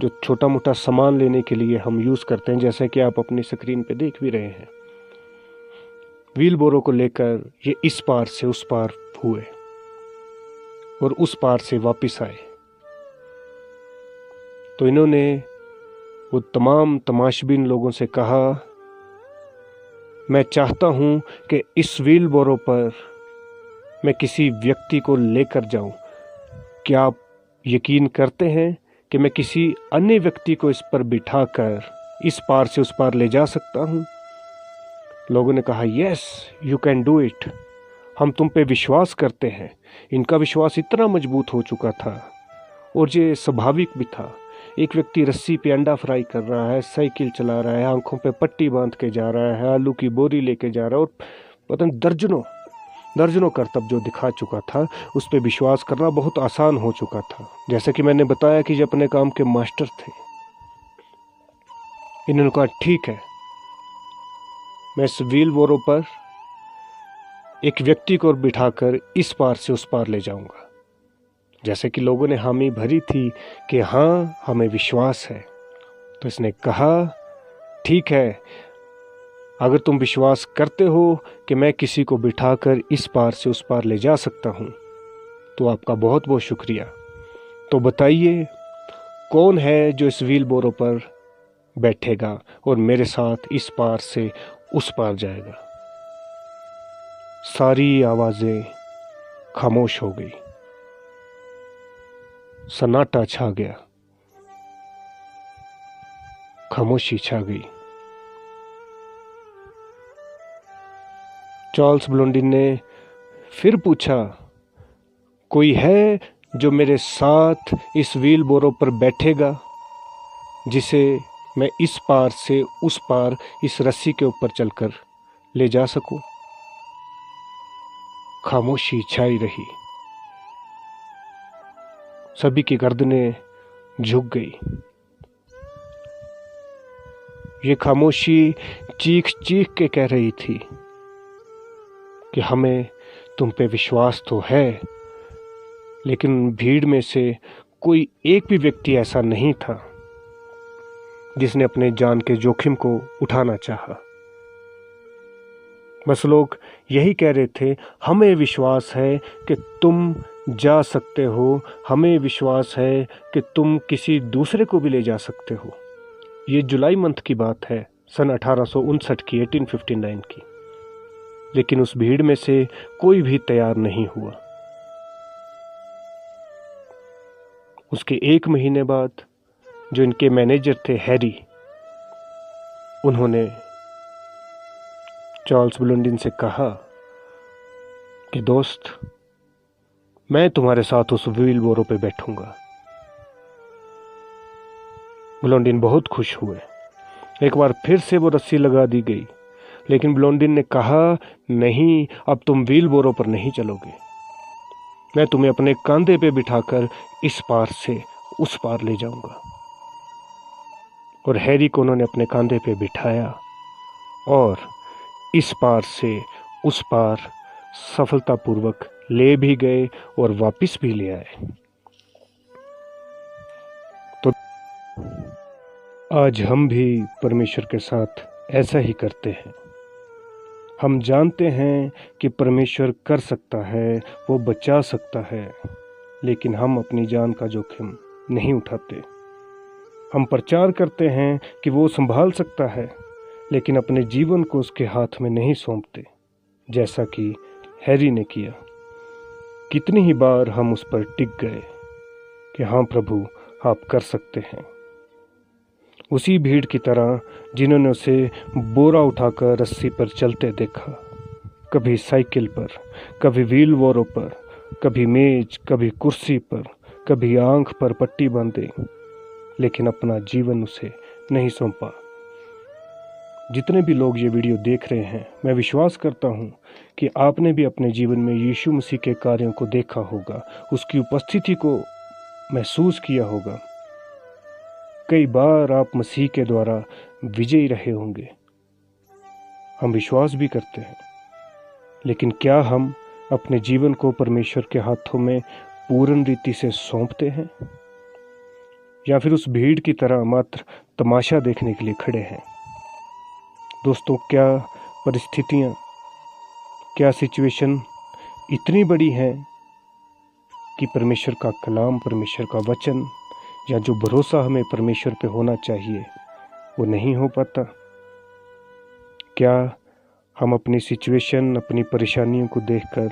जो छोटा मोटा सामान लेने के लिए हम यूज़ करते हैं, जैसा कि आप अपनी स्क्रीन पे देख भी रहे हैं, व्हील बोरो को लेकर ये इस पार से उस पार हुए और उस पार से वापस आए। तो इन्होंने वो तमाम तमाशबीन लोगों से कहा, मैं चाहता हूं कि इस व्हील बोरो पर मैं किसी व्यक्ति को लेकर जाऊं। क्या आप यकीन करते हैं कि मैं किसी अन्य व्यक्ति को इस पर बिठाकर इस पार से उस पार ले जा सकता हूं? लोगों ने कहा, yes you can do it, हम तुम पे विश्वास करते हैं। इनका विश्वास इतना मजबूत हो चुका था और ये स्वाभाविक भी था। एक व्यक्ति रस्सी पे अंडा फ्राई कर रहा है, साइकिल चला रहा है, आंखों पे पट्टी बांध के जा रहा है, आलू की बोरी लेके जा रहा है और पता नहीं दर्जनों करतब जो दिखा चुका था, उस पर विश्वास करना बहुत आसान हो चुका था। जैसे कि मैंने बताया कि ये अपने काम के मास्टर थे। इन्होंने कहा, ठीक है, मैं इस व्हील बोरो पर एक व्यक्ति को बिठाकर इस पार से उस पार ले जाऊंगा। जैसे कि लोगों ने हामी भरी थी कि हाँ, हमें विश्वास है। तो इसने कहा, ठीक है, अगर तुम विश्वास करते हो कि मैं किसी को बिठाकर इस पार से उस पार ले जा सकता हूं, तो आपका बहुत बहुत शुक्रिया। तो बताइए, कौन है जो इस व्हील बोरो पर बैठेगा और मेरे साथ इस पार से उस पार जाएगा? सारी आवाजें खामोश हो गई, सन्नाटा छा गया, खामोशी छा गई। चार्ल्स ब्लॉन्डिन ने फिर पूछा, कोई है जो मेरे साथ इस व्हील बोरो पर बैठेगा, जिसे मैं इस पार से उस पार इस रस्सी के ऊपर चलकर ले जा सकूं? खामोशी छाई रही, सभी की गर्दनें झुक गई। ये खामोशी चीख चीख के कह रही थी कि हमें तुम पे विश्वास तो है, लेकिन भीड़ में से कोई एक भी व्यक्ति ऐसा नहीं था जिसने अपने जान के जोखिम को उठाना चाहा। बस लोग यही कह रहे थे, हमें विश्वास है कि तुम जा सकते हो, हमें विश्वास है कि तुम किसी दूसरे को भी ले जा सकते हो। ये जुलाई मंथ की बात है, सन 1859 की, 1859 की। लेकिन उस भीड़ में से कोई भी तैयार नहीं हुआ। उसके एक महीने बाद जो इनके मैनेजर थे, हैरी, उन्होंने चार्ल्स ब्लॉन्डिन से कहा कि दोस्त, मैं तुम्हारे साथ उस व्हील बोरो पे बैठूंगा। ब्लॉन्डिन बहुत खुश हुए। एक बार फिर से वो रस्सी लगा दी गई, लेकिन ब्लॉन्डिन ने कहा, नहीं, अब तुम व्हील बोरो पर नहीं चलोगे, मैं तुम्हें अपने कंधे पे बिठाकर इस पार से उस पार ले जाऊंगा। और हैरी को उन्होंने अपने कंधे पे बिठाया और इस पार से उस पार सफलतापूर्वक ले भी गए और वापस भी ले आए। तो आज हम भी परमेश्वर के साथ ऐसा ही करते हैं। हम जानते हैं कि परमेश्वर कर सकता है, वो बचा सकता है, लेकिन हम अपनी जान का जोखिम नहीं उठाते। हम प्रचार करते हैं कि वो संभाल सकता है, लेकिन अपने जीवन को उसके हाथ में नहीं सौंपते, जैसा कि हैरी ने किया। कितनी ही बार हम उस पर टिक गए कि हाँ प्रभु, आप कर सकते हैं। उसी भीड़ की तरह जिन्होंने उसे बोरा उठाकर रस्सी पर चलते देखा, कभी साइकिल पर, कभी व्हील बोरो पर, कभी मेज, कभी कुर्सी पर, कभी आंख पर पट्टी बांधे, लेकिन अपना जीवन उसे नहीं सौंपा। जितने भी लोग ये वीडियो देख रहे हैं, मैं विश्वास करता हूँ कि आपने भी अपने जीवन में यीशु मसीह के कार्यों को देखा होगा, उसकी उपस्थिति को महसूस किया होगा। कई बार आप मसीह के द्वारा विजयी रहे होंगे, हम विश्वास भी करते हैं। लेकिन क्या हम अपने जीवन को परमेश्वर के हाथों में पूर्ण रीति से सौंपते हैं, या फिर उस भीड़ की तरह मात्र तमाशा देखने के लिए खड़े हैं? दोस्तों, क्या परिस्थितियां, क्या सिचुएशन इतनी बड़ी है कि परमेश्वर का कलाम, परमेश्वर का वचन, या जो भरोसा हमें परमेश्वर पे होना चाहिए वो नहीं हो पाता? क्या हम अपनी सिचुएशन, अपनी परेशानियों को देखकर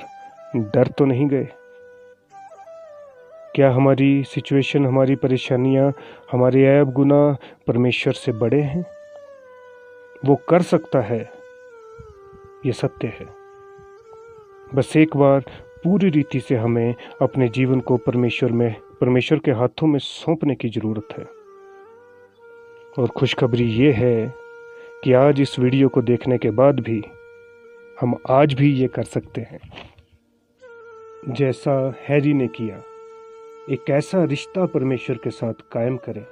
डर तो नहीं गए? क्या हमारी सिचुएशन, हमारी परेशानियां, हमारे ऐब गुनाह परमेश्वर से बड़े हैं? वो कर सकता है, ये सत्य है। बस एक बार पूरी रीति से हमें अपने जीवन को परमेश्वर के हाथों में सौंपने की जरूरत है। और खुशखबरी ये है कि आज इस वीडियो को देखने के बाद भी हम आज भी ये कर सकते हैं, जैसा हैरी ने किया। एक ऐसा रिश्ता परमेश्वर के साथ कायम करें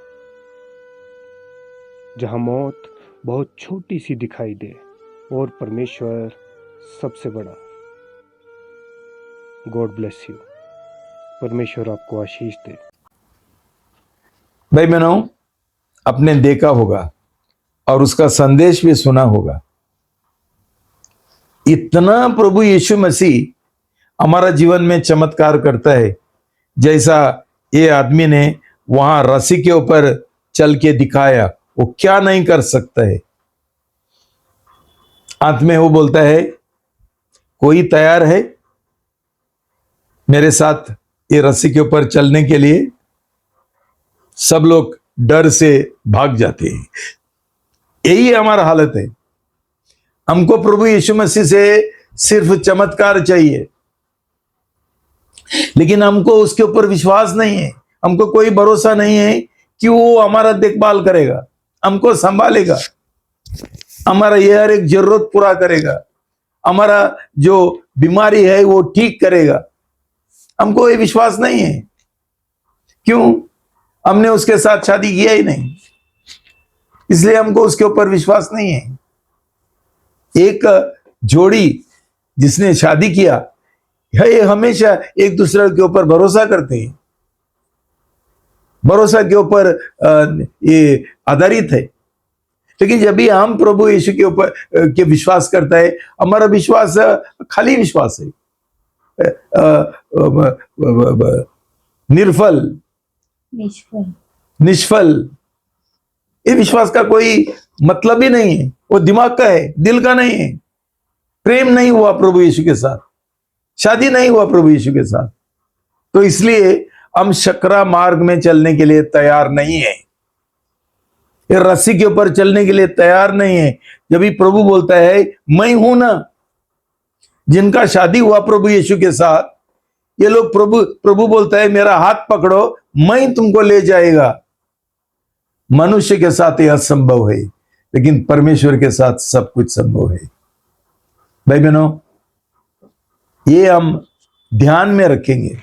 जहां मौत बहुत छोटी सी दिखाई दे और परमेश्वर सबसे बड़ा। God bless you. परमेश्वर आपको आशीष दे। भाई बहनों, आपने देखा होगा और उसका संदेश भी सुना होगा, इतना प्रभु यीशु मसीह हमारा जीवन में चमत्कार करता है, जैसा ये आदमी ने वहां रस्सी के ऊपर चल के दिखाया। वो क्या नहीं कर सकता है। अंत में वो बोलता है, कोई तैयार है मेरे साथ ये रस्सी के ऊपर चलने के लिए? सब लोग डर से भाग जाते हैं। यही हमारा हालत है। हमको प्रभु यीशु मसीह से सिर्फ चमत्कार चाहिए, लेकिन हमको उसके ऊपर विश्वास नहीं है। हमको कोई भरोसा नहीं है कि वो हमारा देखभाल करेगा, हमको संभालेगा, हमारा ये हर एक जरूरत पूरा करेगा, हमारा जो बीमारी है वो ठीक करेगा। हमको ये विश्वास नहीं है। क्यों? हमने उसके साथ शादी किया ही नहीं, इसलिए हमको उसके ऊपर विश्वास नहीं है। एक जोड़ी जिसने शादी किया है, ये हमेशा एक दूसरे के ऊपर भरोसा करते हैं, भरोसा के ऊपर ये आधारित है। लेकिन जब भी हम प्रभु यीशु के ऊपर के विश्वास करता है, हमारा विश्वास खाली विश्वास है, निष्फल। ये विश्वास का कोई मतलब ही नहीं है। वो दिमाग का है, दिल का नहीं है। प्रेम नहीं हुआ प्रभु यीशु के साथ, शादी नहीं हुआ प्रभु यीशु के साथ, तो इसलिए हम शकरा मार्ग में चलने के लिए तैयार नहीं है, ये रस्सी के ऊपर चलने के लिए तैयार नहीं है। जब भी प्रभु बोलता है मैं हूं ना, जिनका शादी हुआ प्रभु यीशु के साथ, ये लोग प्रभु बोलता है मेरा हाथ पकड़ो, मैं तुमको ले जाएगा। मनुष्य के साथ यह असंभव है, लेकिन परमेश्वर के साथ सब कुछ संभव है। भाई बहनों, ये हम ध्यान में रखेंगे।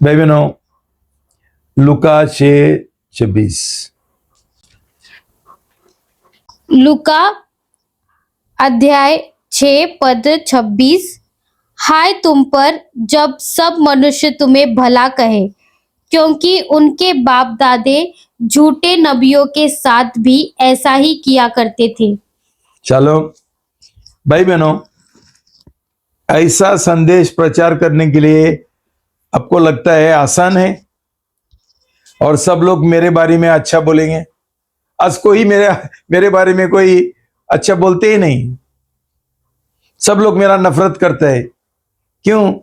भाई बहनों, लूका 6:26। लूका अध्याय 6 पद 26। हाय तुम पर जब सब मनुष्य तुम्हें भला कहे, क्योंकि उनके बाप दादे झूठे नबियों के साथ भी ऐसा ही किया करते थे। चलो भाई बहनों, ऐसा संदेश प्रचार करने के लिए आपको लगता है आसान है और सब लोग मेरे बारे में अच्छा बोलेंगे? आज कोई मेरे बारे में कोई अच्छा बोलते ही नहीं। सब लोग मेरा नफरत करता है। क्यों?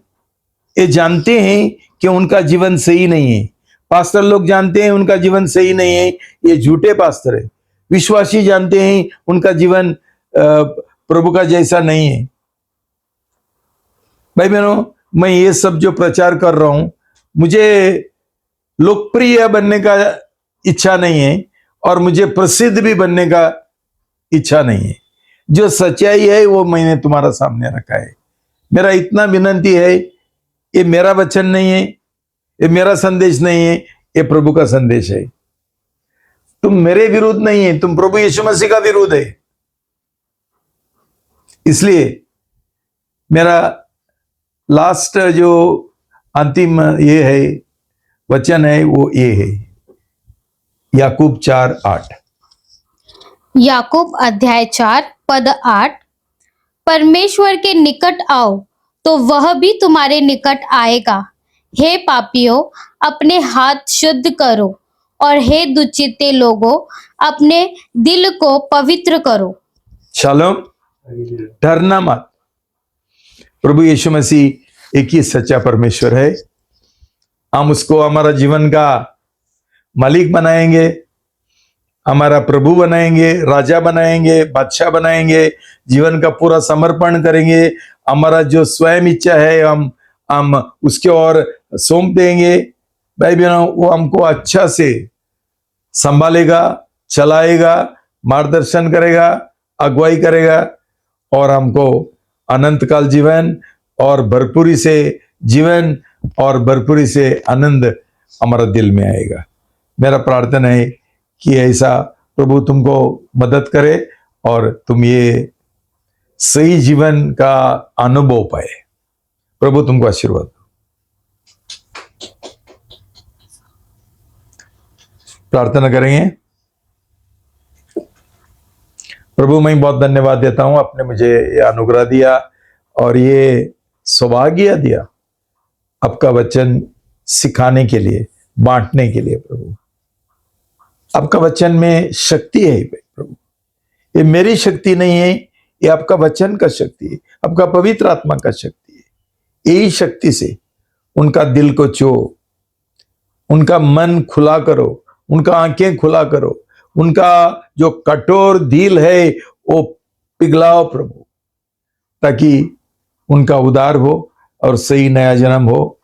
ये जानते हैं कि उनका जीवन सही नहीं है। पास्टर लोग जानते हैं उनका जीवन सही नहीं है, ये झूठे पास्टर है। विश्वासी जानते हैं उनका जीवन प्रभु का जैसा नहीं है। भाई बहनों, मैं ये सब जो प्रचार कर रहा हूं, मुझे लोकप्रिय बनने का इच्छा नहीं है और मुझे प्रसिद्ध भी बनने का इच्छा नहीं है। जो सच्चाई है वो मैंने तुम्हारा सामने रखा है। मेरा इतना विनंती है, ये मेरा वचन नहीं है, ये मेरा संदेश नहीं है, ये प्रभु का संदेश है। तुम मेरे विरुद्ध नहीं है, तुम प्रभु यीशु मसीह का विरुद्ध है। इसलिए मेरा लास्ट जो अंतिम ये है वचन है वो ये है, याकूब 4:8। याकूब अध्याय 4 पद 8। परमेश्वर के निकट आओ तो वह भी तुम्हारे निकट आएगा। हे पापियों, अपने हाथ शुद्ध करो, और हे दुचित्ते लोगों, अपने दिल को पवित्र करो। शालोम, डरना मत। प्रभु यीशु मसीह एक ही सच्चा परमेश्वर है। हम उसको हमारा जीवन का मालिक बनाएंगे, हमारा प्रभु बनाएंगे, राजा बनाएंगे, बादशाह बनाएंगे, जीवन का पूरा समर्पण करेंगे। हमारा जो स्वयं इच्छा है हम उसके ओर सौंप देंगे। भाई बहनों, वो हमको अच्छा से संभालेगा, चलाएगा, मार्गदर्शन करेगा, अगुवाई करेगा, और हमको अनंत काल जीवन और भरपूरी से जीवन और भरपूरी से आनंद हमारा दिल में आएगा। मेरा प्रार्थना है कि ऐसा प्रभु तुमको मदद करे और तुम ये सही जीवन का अनुभव पाए। प्रभु तुमको आशीर्वाद दो। प्रार्थना करेंगे। प्रभु, मैं बहुत धन्यवाद देता हूं, आपने मुझे ये अनुग्रह दिया और ये सौभाग्य दिया आपका वचन सिखाने के लिए, बांटने के लिए। प्रभु, आपका वचन में शक्ति है प्रभु। ये मेरी शक्ति नहीं है, ये आपका वचन का शक्ति है, आपका पवित्र आत्मा का शक्ति है। यही शक्ति से उनका दिल को छुओ, उनका मन खुला करो, उनका आंखें खुला करो, उनका जो कठोर दिल है वो पिघलाओ प्रभु, ताकि उनका उद्धार हो और सही नया जन्म हो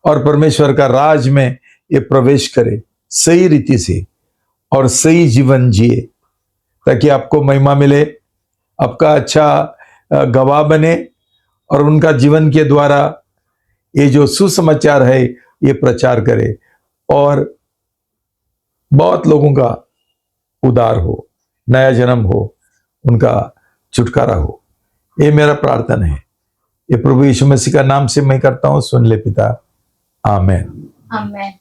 और परमेश्वर का राज में ये प्रवेश करे सही रीति से और सही जीवन जिए, ताकि आपको महिमा मिले, आपका अच्छा गवाह बने और उनका जीवन के द्वारा ये जो सुसमाचार है ये प्रचार करे और बहुत लोगों का उद्धार हो, नया जन्म हो, उनका छुटकारा हो। ये मेरा प्रार्थना है, ये प्रभु यीशु मसीह का नाम से मैं करता हूं। सुन ले पिता, आमेन। आमेन।